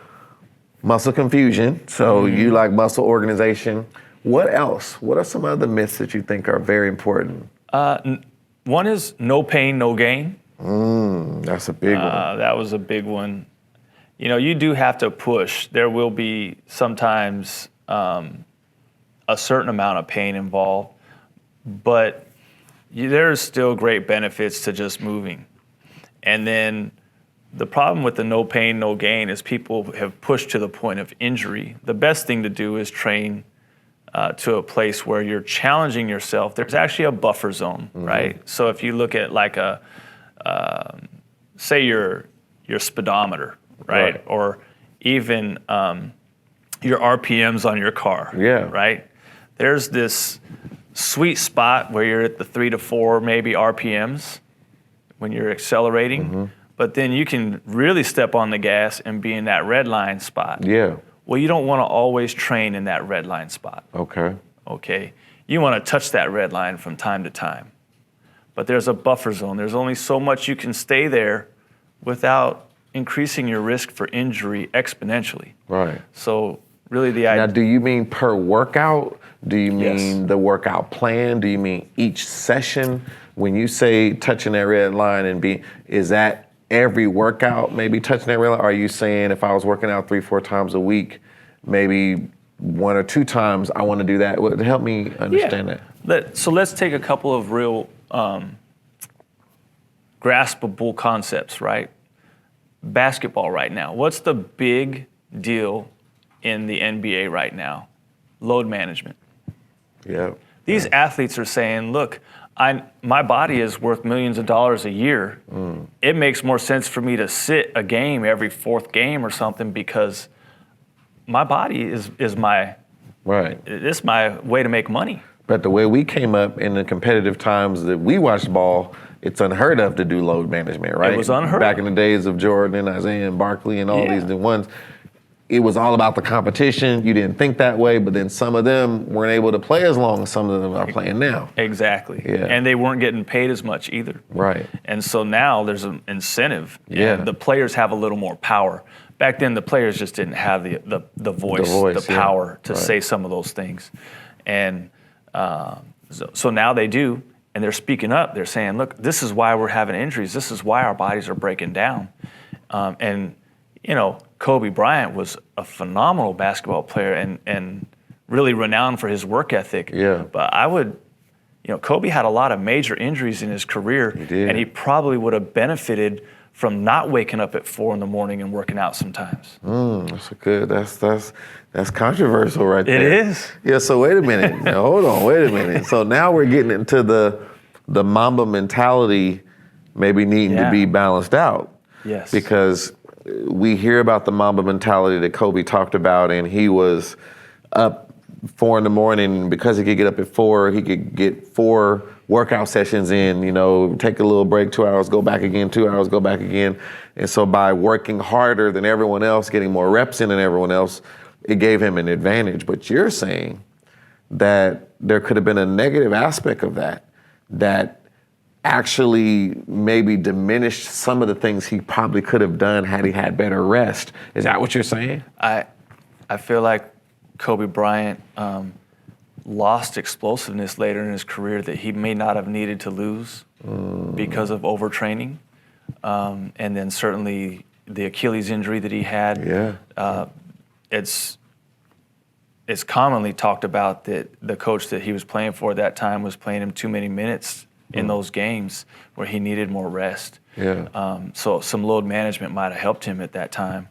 muscle confusion. So you like muscle organization. What else? What are some other myths that you think are very important? One is no pain, no gain. That's a big one. That was a big one. You do have to push. There will be sometimes a certain amount of pain involved, but there's still great benefits to just moving. And then the problem with the no pain, no gain is people have pushed to the point of injury. The best thing to do is train to a place where you're challenging yourself. There's actually a buffer zone, right? So if you look at like say your speedometer, right? Or even your RPMs on your car, right? There's this sweet spot where you're at the 3 to 4 maybe RPMs when you're accelerating, but then you can really step on the gas and be in that red line spot. Yeah. Well, you don't want to always train in that red line spot. Okay. You want to touch that red line from time to time. But there's a buffer zone. There's only so much you can stay there without increasing your risk for injury exponentially. Right. So really the idea. Now, do you mean per workout? Do you mean the workout plan? Do you mean each session? When you say touching that red line is that every workout maybe touching that red line? Or are you saying if I was working out 3-4 times a week, maybe 1 or 2 times I want to do that? Help me understand that. So let's take a couple of real graspable concepts, right? Basketball right now. What's the big deal in the NBA right now? Load management. Yeah. These athletes are saying, look, my body is worth millions of dollars a year. It makes more sense for me to sit a game every 4th game or something because my body is my it's my way to make money. But the way we came up in the competitive times that we watched ball, it's unheard of to do load management, right? It was unheard Back in the days of Jordan and Isaiah and Barkley and all these new ones. It was all about the competition. You didn't think that way, but then some of them weren't able to play as long as some of them are playing now. Exactly. Yeah. And they weren't getting paid as much either. Right. And so now there's an incentive. Yeah. And the players have a little more power. Back then, the players just didn't have the voice, the power to say some of those things. And so now they do, and they're speaking up. They're saying, look, this is why we're having injuries. This is why our bodies are breaking down. And Kobe Bryant was a phenomenal basketball player and really renowned for his work ethic. Yeah. But Kobe had a lot of major injuries in his career. He did. And he probably would have benefited from not waking up at 4 a.m. and working out sometimes. That's good. That's controversial right there. It is. Yeah. So wait a minute. Now, hold on. Wait a minute. So now we're getting into the Mamba mentality, maybe needing to be balanced out. Yes. Because we hear about the Mamba mentality that Kobe talked about, and he was up 4 a.m. Because he could get up at 4, he could get 4 workout sessions in, take a little break, 2 hours, go back again, 2 hours, go back again. And so by working harder than everyone else, getting more reps in than everyone else, it gave him an advantage. But you're saying that there could have been a negative aspect of that actually maybe diminished some of the things he probably could have done had he had better rest. Is that what you're saying? I feel like Kobe Bryant lost explosiveness later in his career that he may not have needed to lose because of overtraining. And then certainly the Achilles injury that he had. Yeah. It's commonly talked about that the coach that he was playing for at that time was playing him too many minutes in those games where he needed more rest. Yeah. So some load management might have helped him at that time.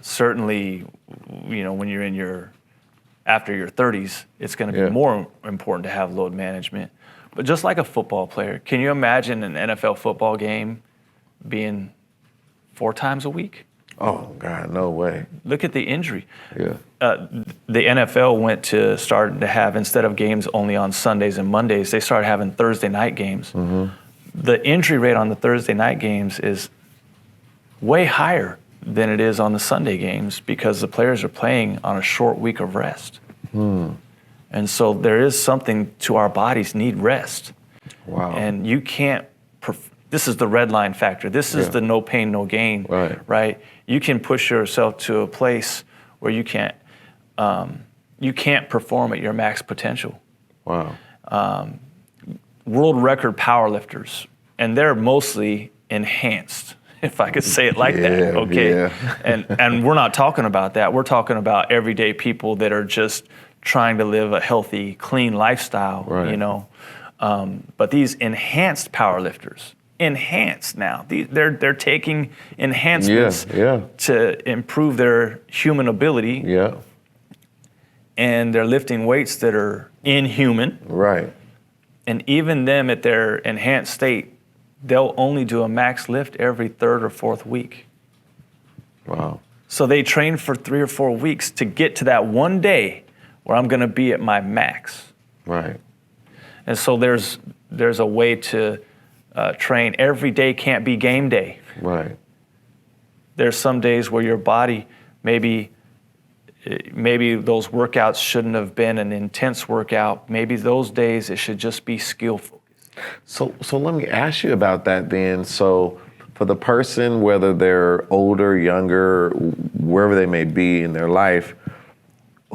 Certainly, when you're after your 30s, it's going to be more important to have load management. But just like a football player, can you imagine an NFL football game being 4 times a week? Oh, God, no way. Look at the injury. Yeah. The NFL started to have, instead of games only on Sundays and Mondays, they started having Thursday night games. The injury rate on the Thursday night games is way higher than it is on the Sunday games because the players are playing on a short week of rest. And so there is something to our bodies need rest. Wow. And you can't, this is the red line factor. This is the no pain, no gain, right? You can push yourself to a place where you can't perform at your max potential. Wow. World record powerlifters, and they're mostly enhanced, if I could say it like that, okay? Yeah. And we're not talking about that. We're talking about everyday people that are just trying to live a healthy, clean lifestyle, But these enhanced powerlifters, enhanced now, they're taking enhancements to improve their human ability. Yeah. And they're lifting weights that are inhuman. Right. And even them at their enhanced state, they'll only do a max lift every 3rd or 4th week. Wow. So they train for 3 or 4 weeks to get to that one day where I'm going to be at my max. Right. And so there's a way to train. Every day can't be game day. Right. There's some days where your body maybe those workouts shouldn't have been an intense workout. Maybe those days it should just be skill focused. So let me ask you about that then. So for the person, whether they're older, younger, wherever they may be in their life,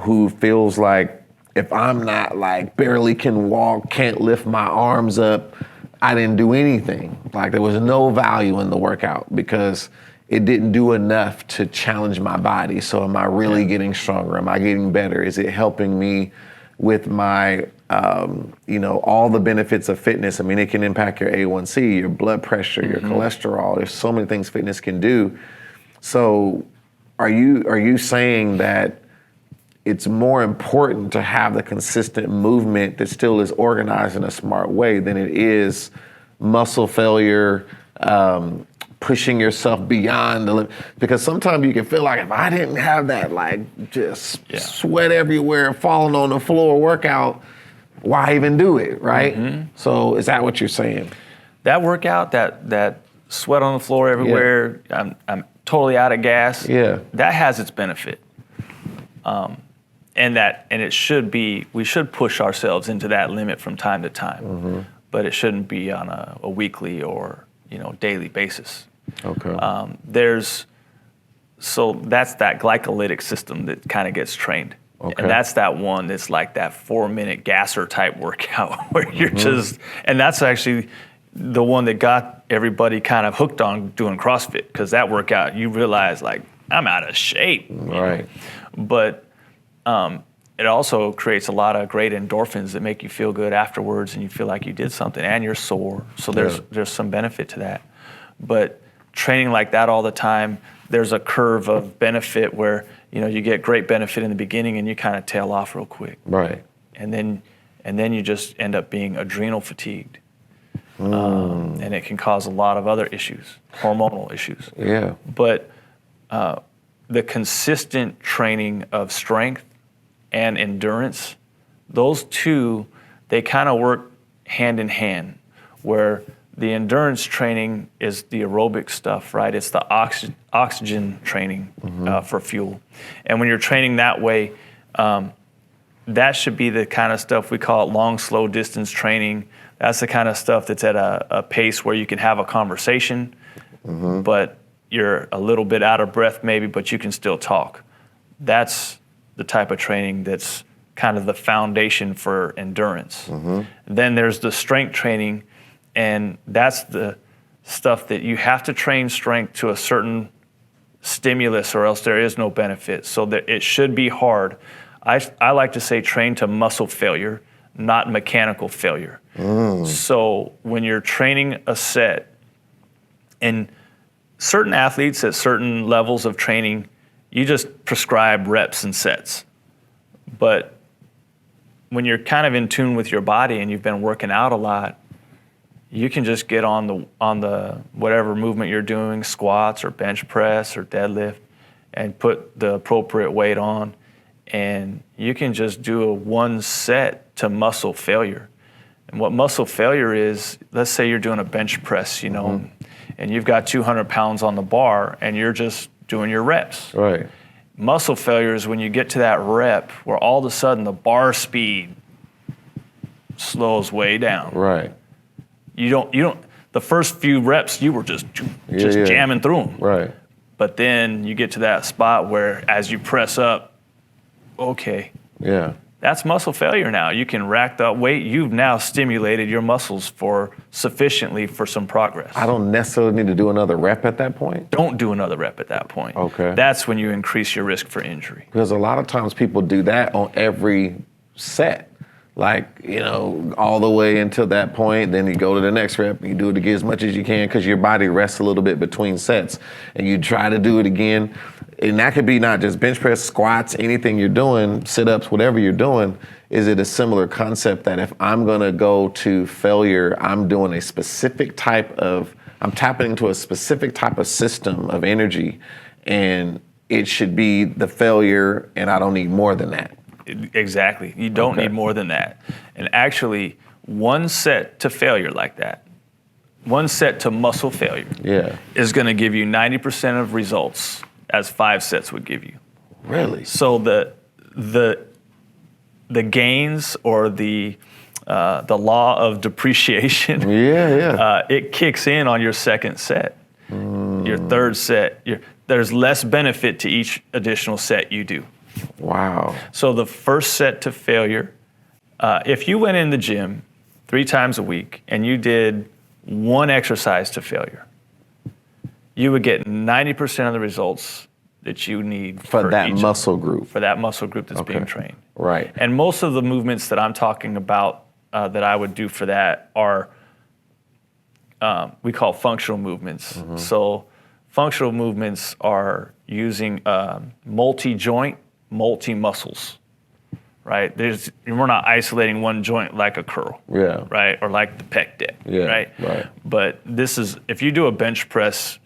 who feels like if I'm not like barely can walk, can't lift my arms up, I didn't do anything. Like there was no value in the workout because it didn't do enough to challenge my body. So am I really getting stronger? Am I getting better? Is it helping me with my, all the benefits of fitness? I mean, it can impact your A1C, your blood pressure, your cholesterol. There's so many things fitness can do. So are you saying that it's more important to have the consistent movement that still is organized in a smart way than it is muscle failure, pushing yourself beyond the limit? Because sometimes you can feel like if I didn't have that sweat everywhere, falling on the floor workout, why even do it, right? So is that what you're saying? That workout, that sweat on the floor everywhere, I'm totally out of gas, that has its benefit. And it should be, we should push ourselves into that limit from time to time, but it shouldn't be on a weekly or daily basis. Okay. So that's that glycolytic system that kind of gets trained. Okay. And that's that one that's like that 4-minute gasser type workout where you're just, and that's actually the one that got everybody kind of hooked on doing CrossFit, because that workout, you realize like, I'm out of shape. Right. But it also creates a lot of great endorphins that make you feel good afterwards, and you feel like you did something, and you're sore. So there's some benefit to that. But training like that all the time, there's a curve of benefit where you get great benefit in the beginning and you kind of tail off real quick. Right. And then you just end up being adrenal fatigued. And it can cause a lot of other issues, hormonal issues. Yeah. But the consistent training of strength and endurance, those two, they kind of work hand in hand, where the endurance training is the aerobic stuff, right? It's the oxygen training for fuel. And when you're training that way, that should be the kind of stuff we call it long, slow distance training. That's the kind of stuff that's at a pace where you can have a conversation, but you're a little bit out of breath maybe, but you can still talk. That's the type of training that's kind of the foundation for endurance. Then there's the strength training, and that's the stuff that you have to train strength to a certain stimulus or else there is no benefit. So that it should be hard. I like to say train to muscle failure, not mechanical failure. So when you're training a set, and certain athletes at certain levels of training, you just prescribe reps and sets. But when you're kind of in tune with your body and you've been working out a lot, you can just get on the whatever movement you're doing, squats or bench press or deadlift, and put the appropriate weight on, and you can just do a one set to muscle failure. And what muscle failure is, let's say you're doing a bench press, and you've got 200 pounds on the bar and you're just doing your reps. Right. Muscle failure is when you get to that rep where all of a sudden the bar speed slows way down. Right. You don't, the first few reps you were just jamming through them. Right. But then you get to that spot where as you press up, okay. Yeah. That's muscle failure now. You can rack that weight. You've now stimulated your muscles for sufficiently for some progress. I don't necessarily need to do another rep at that point. Don't do another rep at that point. Okay. That's when you increase your risk for injury. Because a lot of times people do that on every set. Like, all the way until that point, then you go to the next rep, you do it again as much as you can because your body rests a little bit between sets. And you try to do it again. And that could be not just bench press, squats, anything you're doing, sit-ups, whatever you're doing. Is it a similar concept that if I'm gonna go to failure, I'm doing a specific I'm tapping into a specific type of system of energy, and it should be the failure, and I don't need more than that. Exactly. You don't need more than that. And actually, one set to failure like that, one set to muscle failure is going to give you 90% of results as 5 sets would give you. Really? So the gains or the law of depreciation, it kicks in on your second set. Your third set, there's less benefit to each additional set you do. Wow. So the first set to failure, if you went in the gym 3 times a week and you did one exercise to failure, you would get 90% of the results that you need for that muscle group. For that muscle group that's being trained. Right. And most of the movements that I'm talking about that I would do for that are, we call functional movements. So functional movements are using multi-joint, multi-muscles, right? We're not isolating one joint like a curl, right? Or like the pec deck, right? But if you do a bench press,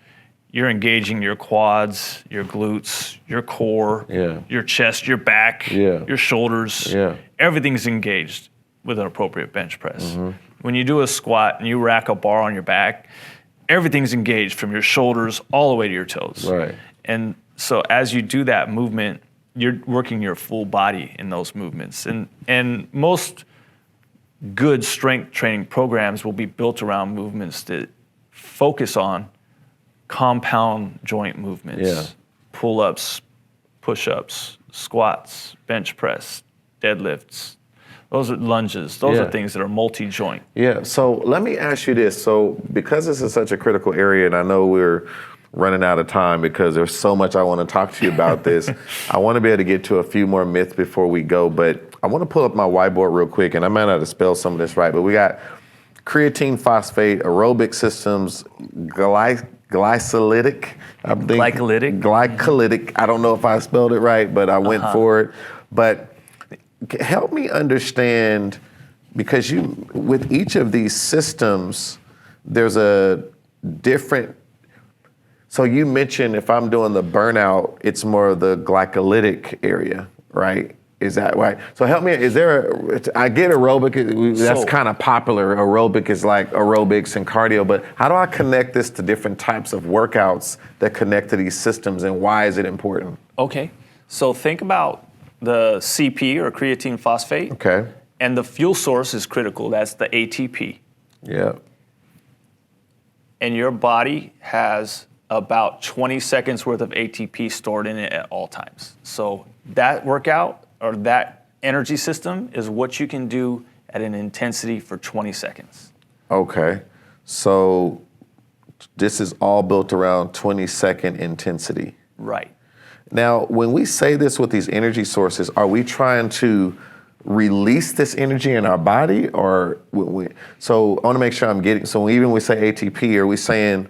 you're engaging your quads, your glutes, your core, your chest, your back, your shoulders. Everything's engaged with an appropriate bench press. When you do a squat and you rack a bar on your back, everything's engaged from your shoulders all the way to your toes. Right. And so as you do that movement, you're working your full body in those movements. And most good strength training programs will be built around movements that focus on compound joint movements. Pull-ups, push-ups, squats, bench press, deadlifts. Those are lunges. Those are things that are multi-joint. Yeah, so let me ask you this. So because this is such a critical area, and I know we're running out of time because there's so much I want to talk to you about this. I want to be able to get to a few more myths before we go, but I want to pull up my whiteboard real quick, and I might not have spelled some of this right, but we got creatine phosphate, aerobic systems, glycolytic. Glycolytic. I don't know if I spelled it right, but I went for it. But help me understand, because with each of these systems, there's a different. So you mentioned if I'm doing the burnout, it's more of the glycolytic area, right? Is that right? So help me, I get aerobic, that's So- kind of popular. Aerobic is like aerobics and cardio, but how do I connect this to different types of workouts that connect to these systems, and why is it important? Okay, so think about the CP or creatine phosphate. Okay. And the fuel source is critical, that's the ATP. Yeah. And your body has about 20 seconds worth of ATP stored in it at all times. So that workout or that energy system is what you can do at an intensity for 20 seconds. Okay. So this is all built around 20-second intensity. Right. Now, when we say this with these energy sources, are we trying to release this energy in our body, or so I want to make sure I'm getting, so even when we say ATP, are we saying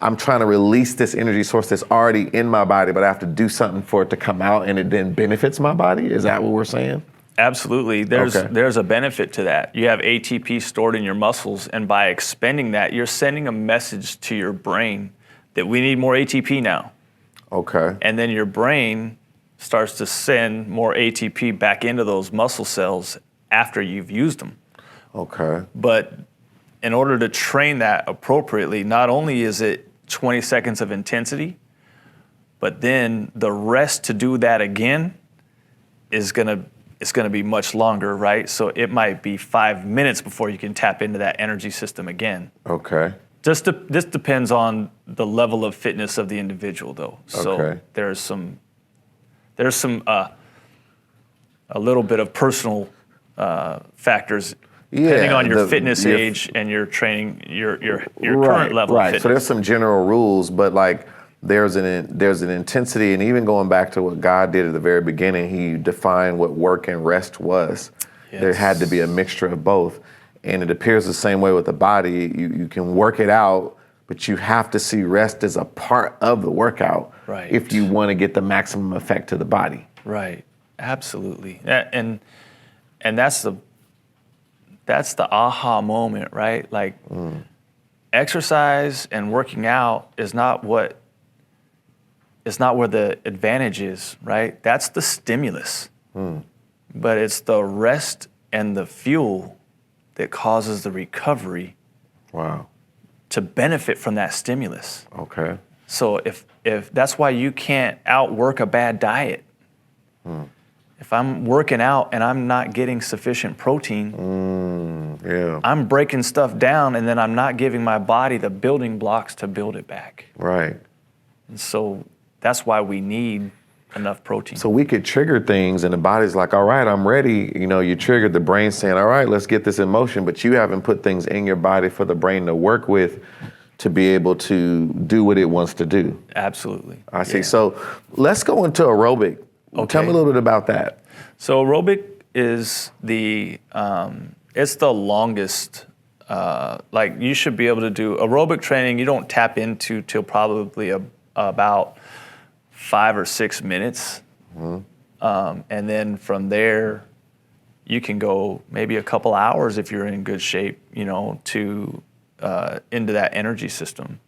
I'm trying to release this energy source that's already in my body, but I have to do something for it to come out and it then benefits my body? Is that what we're saying? Absolutely. There's a benefit to that. You have ATP stored in your muscles, and by expending that, you're sending a message to your brain that we need more ATP now. Okay. And then your brain starts to send more ATP back into those muscle cells after you've used them. Okay. But in order to train that appropriately, not only is it 20 seconds of intensity, but then the rest to do that again is gonna be much longer, right? So it might be 5 minutes before you can tap into that energy system again. Okay. This depends on the level of fitness of the individual, though. So Okay. there's a little bit of personal factors depending on your fitness age and your training, your current level of fitness. So there's some general rules, but like there's an intensity, and even going back to what God did at the very beginning, He defined what work and rest was. Yes. There had to be a mixture of both, and it appears the same way with the body. You can work it out, but you have to see rest as a part of the workout, Right. if you want to get the maximum effect to the body. Right, absolutely, and that's the aha moment, right? Like exercise and working out is not where the advantage is, right? That's the stimulus, but it's the rest and the fuel that causes the recovery. Wow. To benefit from that stimulus. Okay. So if that's why you can't outwork a bad diet. If I'm working out and I'm not getting sufficient protein, Yeah. I'm breaking stuff down, and then I'm not giving my body the building blocks to build it back. Right. And so that's why we need enough protein. So we could trigger things, and the body's like, all right, I'm ready. You know, you triggered the brain saying, all right, let's get this in motion, but you haven't put things in your body for the brain to work with to be able to do what it wants to do. Absolutely. I see. Yeah. So let's go into aerobic. Okay. Tell me a little bit about that. So aerobic is it's the longest, like you should be able to do aerobic training. You don't tap into till probably about 5 or 6 minutes. And then from there, you can go maybe a couple hours if you're in good shape, you know, to into that energy system.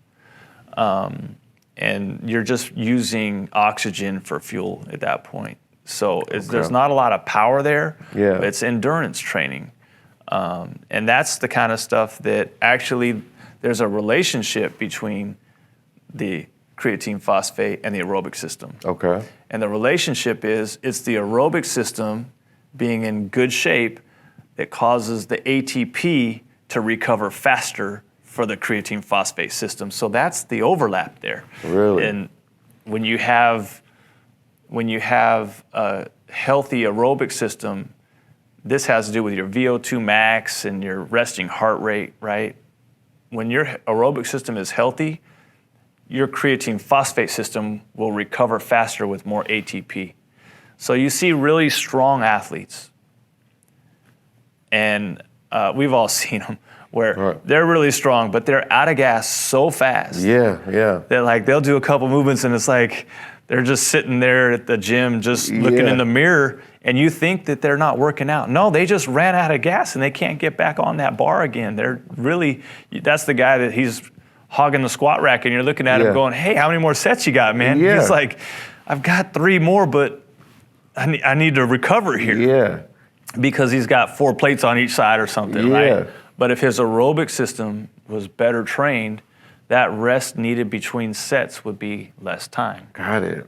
And you're just using oxygen for fuel at that point. So there's not a lot of power there. Yeah. But it's endurance training. And that's the kind of stuff that actually there's a relationship between the creatine phosphate and the aerobic system. Okay. And the relationship is it's the aerobic system being in good shape that causes the ATP to recover faster for the creatine phosphate system. So that's the overlap there. Really? And when you have a healthy aerobic system, this has to do with your VO2 max and your resting heart rate, right? When your aerobic system is healthy, your creatine phosphate system will recover faster with more ATP. So you see really strong athletes, and we've all seen them, where they're really strong, but they're out of gas so fast. Yeah, yeah. They're like, they'll do a couple movements and it's like, they're just sitting there at the gym, just looking in the mirror, and you think that they're not working out. No, they just ran out of gas and they can't get back on that bar again. That's the guy that he's hogging the squat rack, and you're looking at him going, hey, how many more sets you got, man? Yeah. He's like, I've got 3 more, but I need to recover here. Yeah. Because he's got 4 plates on each side or something, Yeah. right? But if his aerobic system was better trained, that rest needed between sets would be less time. Got it.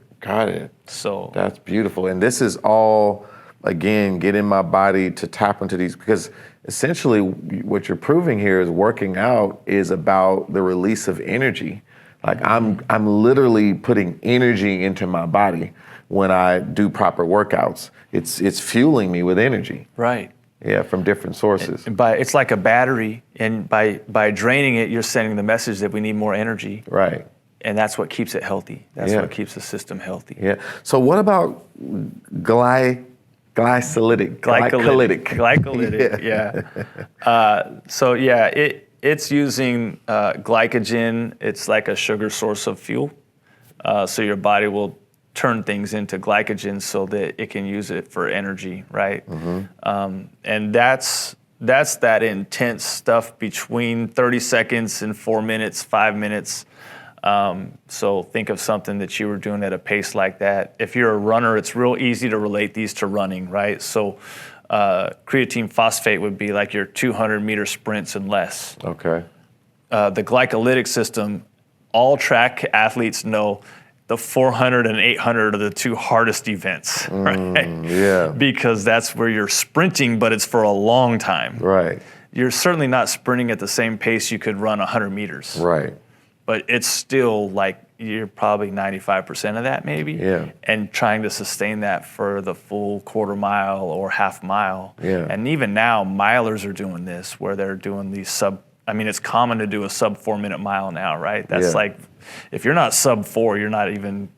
So That's beautiful. And this is all, again, getting my body to tap into these, because essentially what you're proving here is working out is about the release of energy. Like I'm literally putting energy into my body when I do proper workouts. It's fueling me with energy. right. Yeah, from different sources. And it's like a battery, and by draining it, you're sending the message that we need more energy, Right. and that's what keeps it healthy. That's Yeah. what keeps the system healthy. Yeah. So what about glycolytic? Glycolytic, yeah. So yeah, it's using glycogen. It's like a sugar source of fuel. So your body will turn things into glycogen so that it can use it for energy, right? And that's that intense stuff between 30 seconds and 4 minutes, 5 minutes. So think of something that you were doing at a pace like that. If you're a runner, it's real easy to relate these to running, right? So creatine phosphate would be like your 200-meter sprints and less. Okay. The glycolytic system, all track athletes know the 400 and 800 are the 2 hardest events, right? Yeah. Because that's where you're sprinting, but it's for a long time. Right. You're certainly not sprinting at the same pace you could run 100 meters. Right. But it's still like you're probably 95% of that maybe. Yeah. And trying to sustain that for the full quarter mile or half mile. Yeah. And even now, milers are doing this where they're doing these it's common to do a sub 4 minute mile now, right? That's Yeah. like, if you're not sub 4, you're not even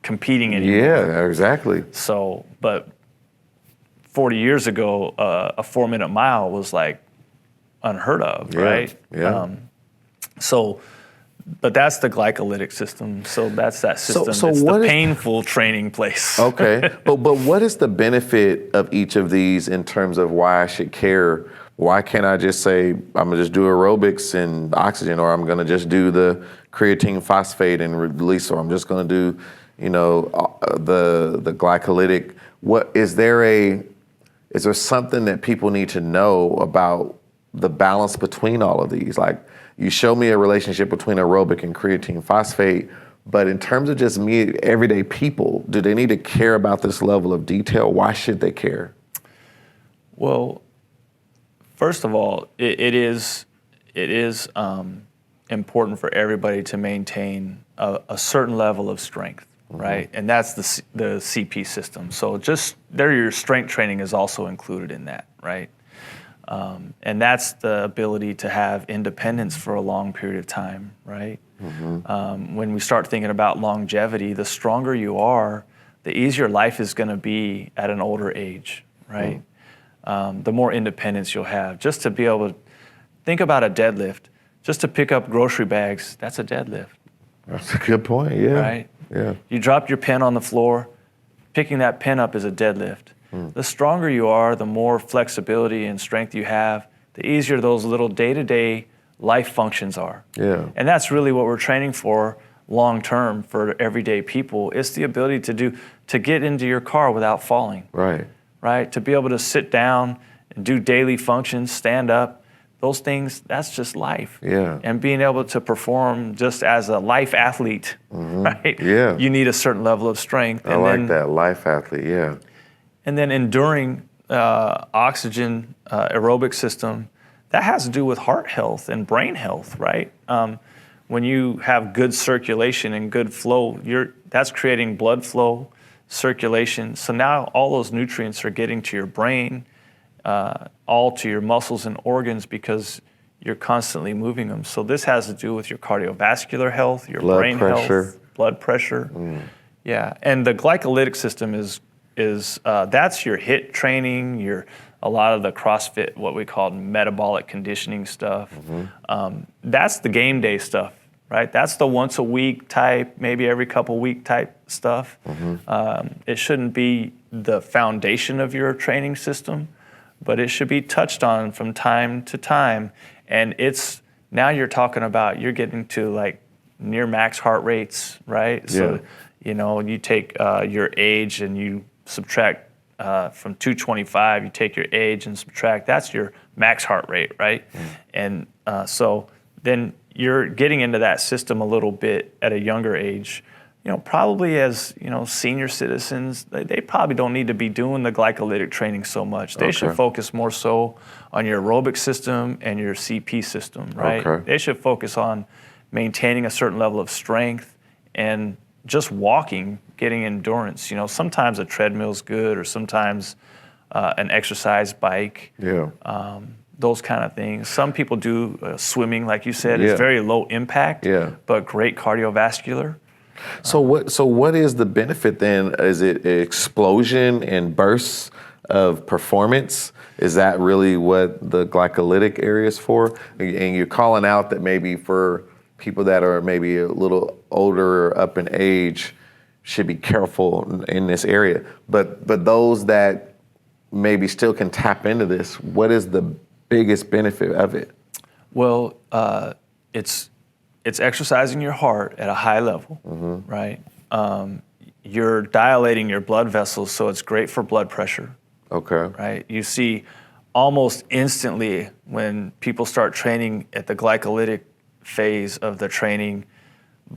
competing anymore. Yeah, exactly. So, but 40 years ago, a 4 minute mile was like unheard of, right? Yeah. But that's the glycolytic system. So that's that system. So it's what the is- painful training place. Okay. but what is the benefit of each of these in terms of why I should care? Why can't I just say, I'm gonna just do aerobics and oxygen, or I'm gonna just do the creatine phosphate and release, or I'm just gonna do, the glycolytic? Is there something that people need to know about the balance between all of these? Like, you show me a relationship between aerobic and creatine phosphate, but in terms of just me, everyday people, do they need to care about this level of detail? Why should they care? Well, first of all, it is important for everybody to maintain a certain level of strength, right? And that's the CP system. So just your strength training is also included in that, right? And that's the ability to have independence for a long period of time, right? When we start thinking about longevity, the stronger you are, the easier life is going to be at an older age, right? The more independence you'll have. Just to be able to think about a deadlift, just to pick up grocery bags, that's a deadlift. That's a good point, yeah. Right? Yeah. You drop your pen on the floor, picking that pen up is a deadlift. The stronger you are, the more flexibility and strength you have, the easier those little day-to-day life functions are. Yeah. And that's really what we're training for long-term for everyday people. It's the ability to get into your car without falling. Right? To be able to sit down and do daily functions, stand up, those things, that's just life. Yeah. And being able to perform just as a life athlete, right? Yeah. You need a certain level of strength. I like that, life athlete, yeah. And then enduring oxygen aerobic system, that has to do with heart health and brain health, right? When you have good circulation and good flow, that's creating blood flow, circulation. So now all those nutrients are getting to your brain, all to your muscles and organs because you're constantly moving them. So this has to do with your cardiovascular health, your brain health, blood pressure. Yeah, and the glycolytic system is that's your HIIT training, a lot of the CrossFit, what we call metabolic conditioning stuff. That's the game day stuff, right? That's the once a week type, maybe every couple week type stuff. It shouldn't be the foundation of your training system, but it should be touched on from time to time. And now you're talking about, you're getting to like near max heart rates, right? Yeah. So, you take your age and you subtract from 225, you take your age and subtract, that's your max heart rate, right? And so then you're getting into that system a little bit at a younger age. Probably as, senior citizens, they probably don't need to be doing the glycolytic training so much. They should focus more so on your aerobic system and your CP system, right? Okay. They should focus on maintaining a certain level of strength and just walking, getting endurance. Sometimes a treadmill's good, or sometimes an exercise bike. Yeah. Those kind of things. Some people do swimming, like you said. Yeah. It's very low impact, but great cardiovascular. So what is the benefit then? Is it explosion and bursts of performance? Is that really what the glycolytic area is for? And you're calling out that maybe for people that are maybe a little older or up in age should be careful in this area. But those that maybe still can tap into this, what is the biggest benefit of it? Well, it's exercising your heart at a high level, right? You're dilating your blood vessels, so it's great for blood pressure. Okay. Right? You see almost instantly when people start training at the glycolytic phase of the training,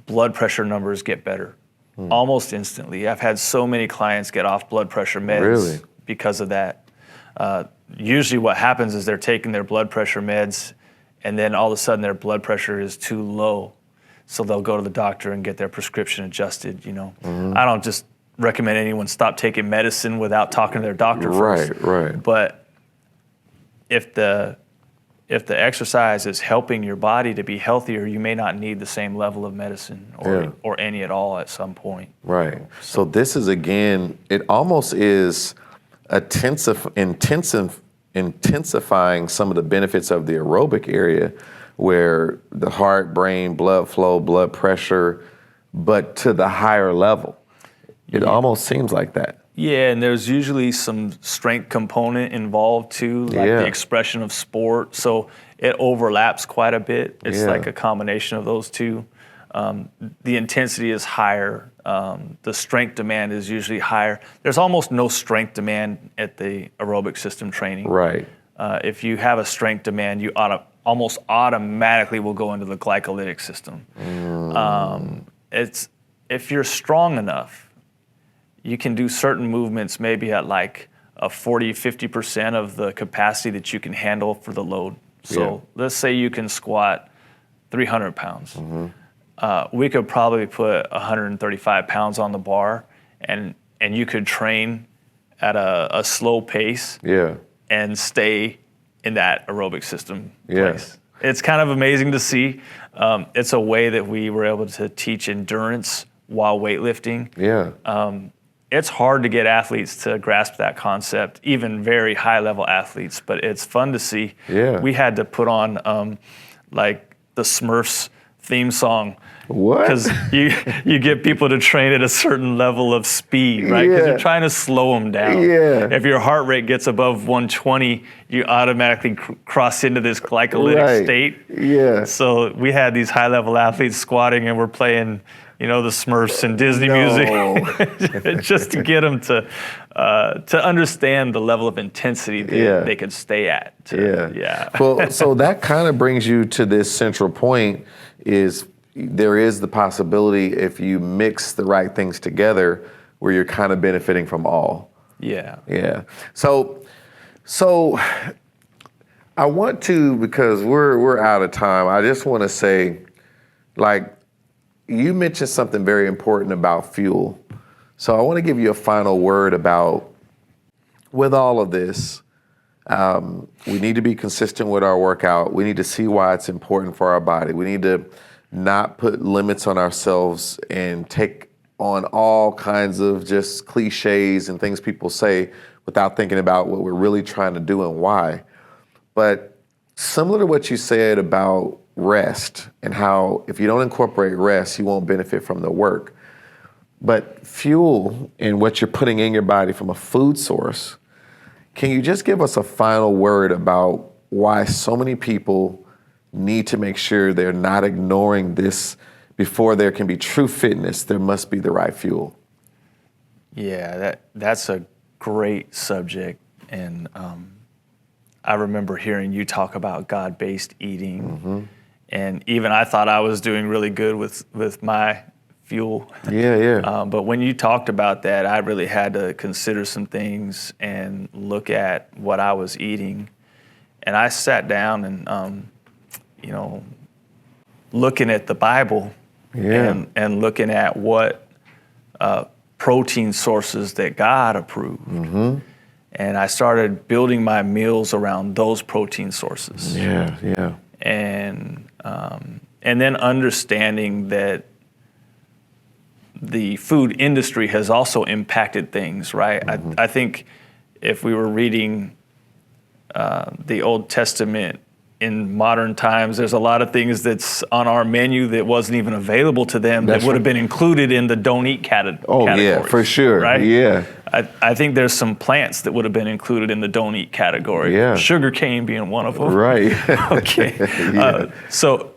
blood pressure numbers get better. Almost instantly. I've had so many clients get off blood pressure meds because of that. Usually what happens is they're taking their blood pressure meds, and then all of a sudden their blood pressure is too low. So they'll go to the doctor and get their prescription adjusted, I don't just recommend anyone stop taking medicine without talking to their doctor first. Right. But if the exercise is helping your body to be healthier, you may not need the same level of medicine or any at all at some point. Right. So this is, again, it almost is intensifying some of the benefits of the aerobic area, where the heart, brain, blood flow, blood pressure, but to the higher level. It almost seems like that. Yeah, and there's usually some strength component involved too, like the expression of sport. So it overlaps quite a bit. It's like a combination of those two. The intensity is higher. The strength demand is usually higher. There's almost no strength demand at the aerobic system training. Right. If you have a strength demand, you almost automatically will go into the glycolytic system. If you're strong enough, you can do certain movements maybe at like a 40-50% of the capacity that you can handle for the load. So let's say you can squat 300 pounds. We could probably put 135 pounds on the bar, and you could train at a slow pace and stay in that aerobic system place. It's kind of amazing to see. It's a way that we were able to teach endurance while weightlifting. It's hard to get athletes to grasp that concept, even very high-level athletes, but it's fun to see. We had to put on like the Smurfs theme song. What? Because you get people to train at a certain level of speed, right? Because you're trying to slow them down. If your heart rate gets above 120, you automatically cross into this glycolytic state. So we had these high-level athletes squatting, and we're playing, the Smurfs and Disney music, just to get them to understand the level of intensity that they could stay at. Well, so that kind of brings you to this central point: is there is the possibility, if you mix the right things together, where you're kind of benefiting from all. So I want to, because we're out of time, I just want to say, like, you mentioned something very important about fuel. So I want to give you a final word about, with all of this, we need to be consistent with our workout. We need to see why it's important for our body. We need to not put limits on ourselves and take on all kinds of just cliches and things people say without thinking about what we're really trying to do and why. But similar to what you said about rest and how if you don't incorporate rest, you won't benefit from the work. But fuel and what you're putting in your body from a food source, can you just give us a final word about why so many people need to make sure they're not ignoring this? Before there can be true fitness, there must be the right fuel. Yeah, that's a great subject, and I remember hearing you talk about God-based eating, and even I thought I was doing really good with my fuel. Yeah. But when you talked about that, I really had to consider some things and look at what I was eating, and I sat down and looking at the Bible and looking at what protein sources that God approved. And I started building my meals around those protein sources. Yeah. And then understanding that the food industry has also impacted things, right? I think if we were reading the Old Testament in modern times, there's a lot of things that's on our menu that wasn't even available to them that would have been included in the don't eat category. Oh, yeah, for sure. Right? Yeah. I think there's some plants that would have been included in the don't eat category. Yeah. Sugar cane being one of them. Right. Okay. Yeah. So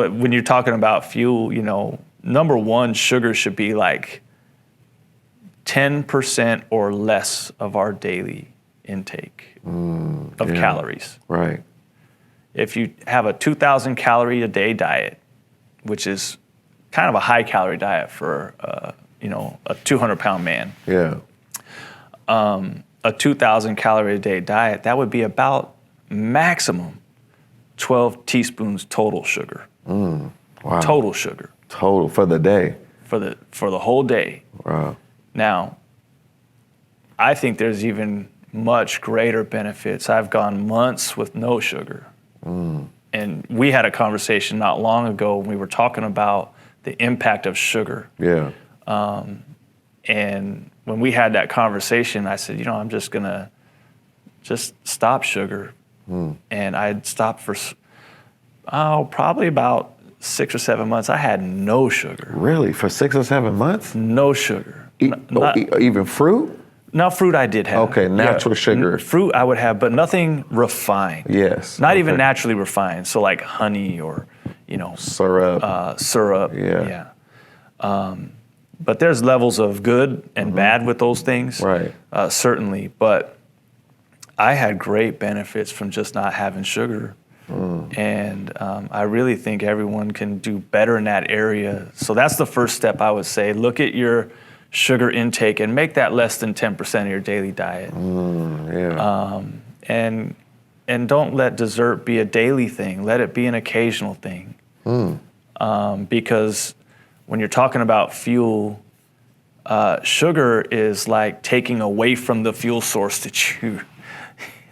when you're talking about fuel, number one, sugar should be like 10% or less of our daily intake of calories. Right. If you have a 2,000 calorie a day diet, which is kind of a high calorie diet for a 200-pound man. Yeah. A 2,000 calorie a day diet, that would be about maximum 12 teaspoons total sugar. Wow. Total sugar. Total for the day. For the whole day. Wow. Now, I think there's even much greater benefits. I've gone months with no sugar. And we had a conversation not long ago when we were talking about the impact of sugar. Yeah. And when we had that conversation, I said, I'm just going to just stop sugar. And I had stopped for probably about 6 or 7 months. I had no sugar. Really? For 6 or 7 months? No sugar. Even fruit? No, fruit I did have. Okay, natural sugar. Fruit I would have, but nothing refined. Yes. Not even naturally refined. So like honey or, syrup. Syrup. Yeah. But there's levels of good and bad with those things. Right. Certainly. But I had great benefits from just not having sugar. And I really think everyone can do better in that area. So that's the first step I would say. Look at your sugar intake and make that less than 10% of your daily diet. And don't let dessert be a daily thing. Let it be an occasional thing. Because when you're talking about fuel, sugar is like taking away from the fuel source that you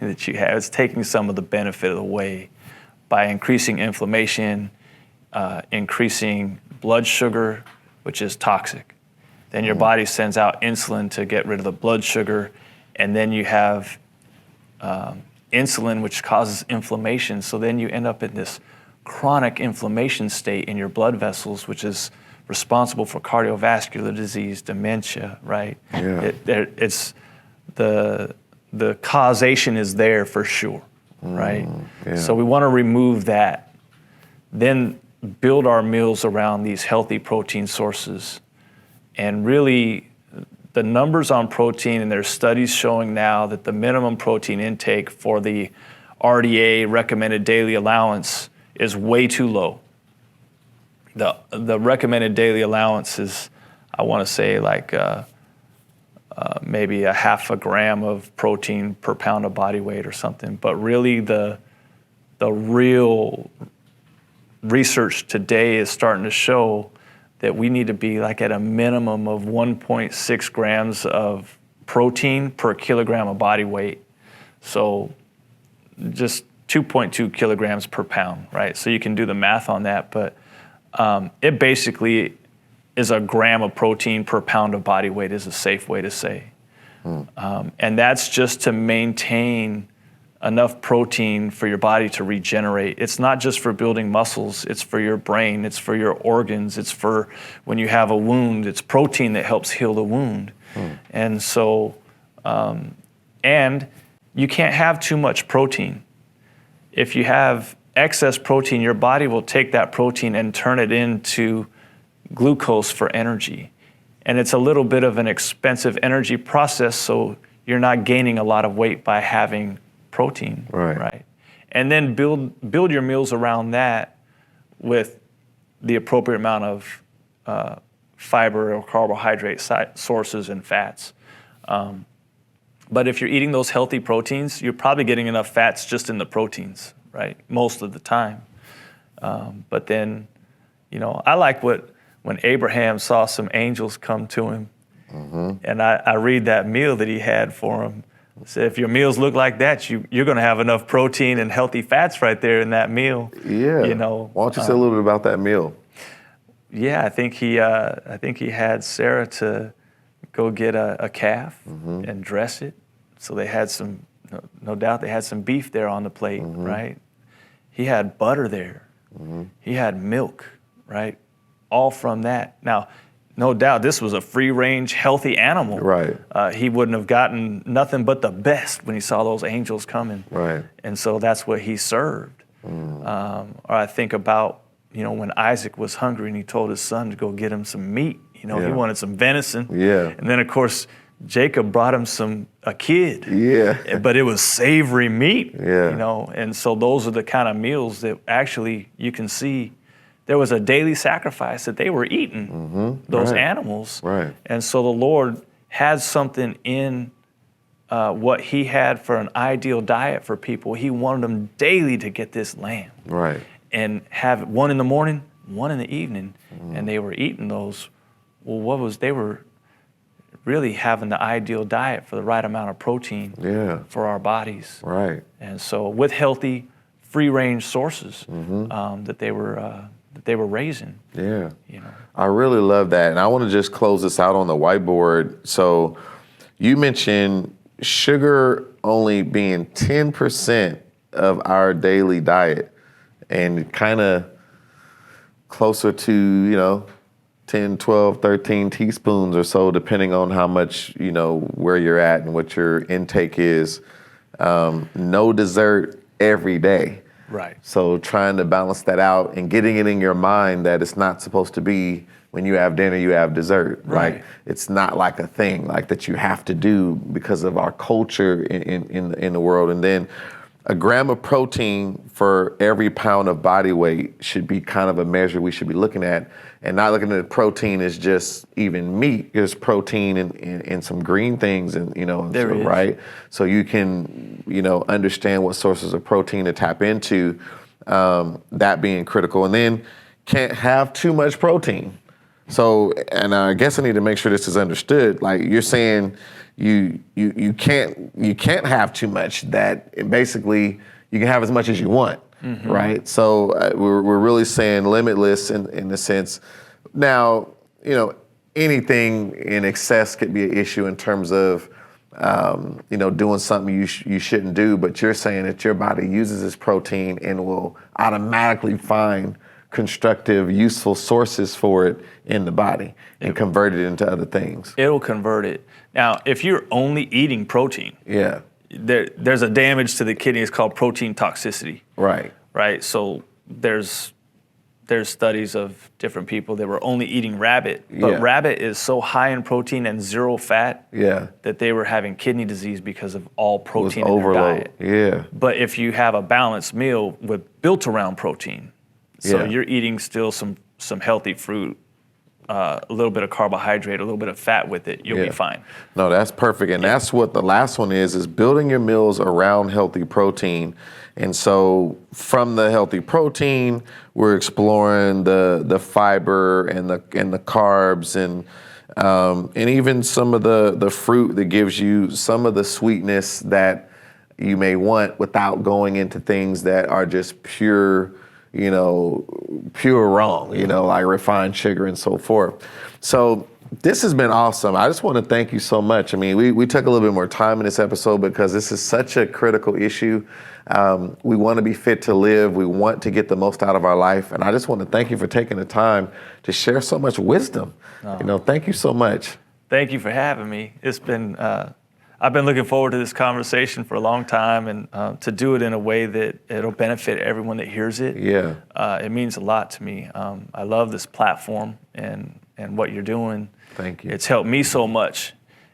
have. It's taking some of the benefit away by increasing inflammation, increasing blood sugar, which is toxic. Then your body sends out insulin to get rid of the blood sugar, and then you have insulin, which causes inflammation. So then you end up in this chronic inflammation state in your blood vessels, which is responsible for cardiovascular disease, dementia, right? Yeah. It's the causation is there for sure, right? Yeah. So we want to remove that, then build our meals around these healthy protein sources. And really, the numbers on protein, and there's studies showing now that the minimum protein intake for the RDA, recommended daily allowance, is way too low. The recommended daily allowance is, I want to say, like maybe a half a gram of protein per pound of body weight or something. But really, the real research today is starting to show that we need to be like at a minimum of 1.6 grams of protein per kilogram of body weight. So just 2.2 kilograms per pound, right? So you can do the math on that, but it basically is a gram of protein per pound of body weight is a safe way to say. And that's just to maintain enough protein for your body to regenerate. It's not just for building muscles, it's for your brain, it's for your organs, it's for when you have a wound, it's protein that helps heal the wound. And so, and you can't have too much protein. If you have excess protein, your body will take that protein and turn it into glucose for energy. And it's a little bit of an expensive energy process, so you're not gaining a lot of weight by having protein, right? And then build your meals around that with the appropriate amount of fiber or carbohydrate sources and fats. But if you're eating those healthy proteins, you're probably getting enough fats just in the proteins, right? Most of the time. But then, I like when Abraham saw some angels come to him, and I read that meal that he had for him. It said, if your meals look like that, you're going to have enough protein and healthy fats right there in that meal. Yeah. Why don't you say a little bit about that meal? Yeah, I think he had Sarah to go get a calf and dress it. So they had no doubt they had some beef there on the plate, right? He had butter there. He had milk, right? All from that. Now, no doubt this was a free-range, healthy animal. Right. He wouldn't have gotten nothing but the best when he saw those angels coming. Right. And so that's what he served. Or I think about, when Isaac was hungry and he told his son to go get him some meat. He wanted some venison. Yeah. And then, of course, Jacob brought him a kid. Yeah. But it was savory meat. Yeah. And so those are the kind of meals that actually you can see there was a daily sacrifice that they were eating, those animals. Right. And so the Lord had something in what he had for an ideal diet for people. He wanted them daily to get this lamb. Right. And have one in the morning, one in the evening. And they were eating those. Well, they were really having the ideal diet for the right amount of protein for our bodies. Right. And so with healthy, free-range sources that they were raising. Yeah. I really love that. And I want to just close this out on the whiteboard. So you mentioned sugar only being 10% of our daily diet and kind of closer to, 10, 12, 13 teaspoons or so, depending on how much, where you're at and what your intake is. No dessert every day. Right. So trying to balance that out and getting it in your mind that it's not supposed to be when you have dinner, you have dessert. Right. Like it's not like a thing like that you have to do because of our culture in the world. And then a gram of protein for every pound of body weight should be kind of a measure we should be looking at, and not looking at protein as just even meat. There's protein in some green things, and There is. right. So you can understand what sources of protein to tap into. That being critical, and then can't have too much protein. So, and I guess I need to make sure this is understood. Like you're saying, you can't have too much. That basically you can have as much as you want, right? So we're really saying limitless in the sense. Now, anything in excess could be an issue in terms of doing something you shouldn't do. But you're saying that your body uses this protein and will automatically find constructive, useful sources for it in the body and convert it into other things. It'll convert it. Now, if you're only eating protein, there's a damage to the kidney. It's called protein toxicity. Right. Right. So there's studies of different people that were only eating rabbit, but rabbit is so high in protein and zero fat that they were having kidney disease because of all protein in their diet. Yeah. But if you have a balanced meal built around protein, so you're eating still some healthy fruit, a little bit of carbohydrate, a little bit of fat with it, you'll be fine. No, that's perfect. And that's what the last one is building your meals around healthy protein. And so from the healthy protein, we're exploring the fiber and the carbs and even some of the fruit that gives you some of the sweetness that you may want without going into things that are just pure wrong, like refined sugar and so forth. So this has been awesome. I just want to thank you so much. I mean, we took a little bit more time in this episode because this is such a critical issue. We want to be fit to live. We want to get the most out of our life. And I just want to thank you for taking the time to share so much wisdom. Thank you so much. Thank you for having me. It's been, I've been looking forward to this conversation for a long time, and to do it in a way that it'll benefit everyone that hears it. Yeah. It means a lot to me. I love this platform, and and what you're doing. Thank you. It's helped me so much.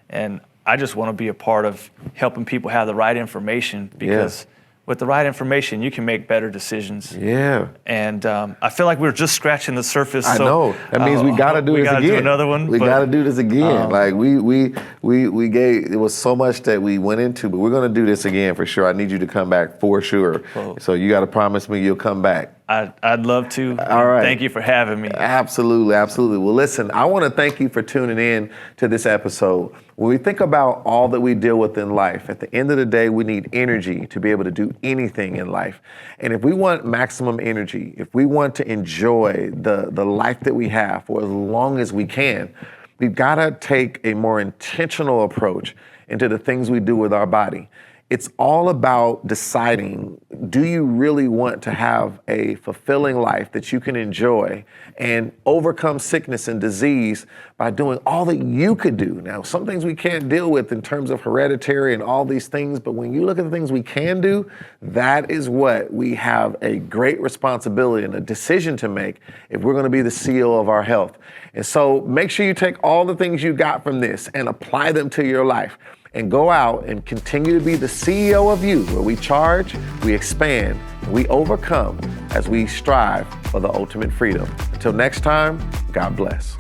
And I just want to be a part of helping people have the right information, because with the right information, you can make better decisions. Yeah. And I feel like we're just scratching the surface. I know. That means we got to do this again. We got to do another one. We got to do this again. Like we gave, it was so much that we went into, but we're going to do this again for sure. I need you to come back for sure. Well, so you got to promise me you'll come back. I'd love to. All right. Thank you for having me. Absolutely, absolutely. Well, listen, I want to thank you for tuning in to this episode. When we think about all that we deal with in life, at the end of the day, we need energy to be able to do anything in life. And if we want maximum energy, if we want to enjoy the life that we have for as long as we can, we've got to take a more intentional approach into the things we do with our body. It's all about deciding, do you really want to have a fulfilling life that you can enjoy and overcome sickness and disease by doing all that you could do? Now, some things we can't deal with in terms of hereditary and all these things, but when you look at the things we can do, that is what we have a great responsibility and a decision to make if we're going to be the CEO of our health. And so make sure you take all the things you got from this and apply them to your life. And go out and continue to be the CEO of you, where we charge, we expand, we overcome as we strive for the ultimate freedom. Until next time, God bless.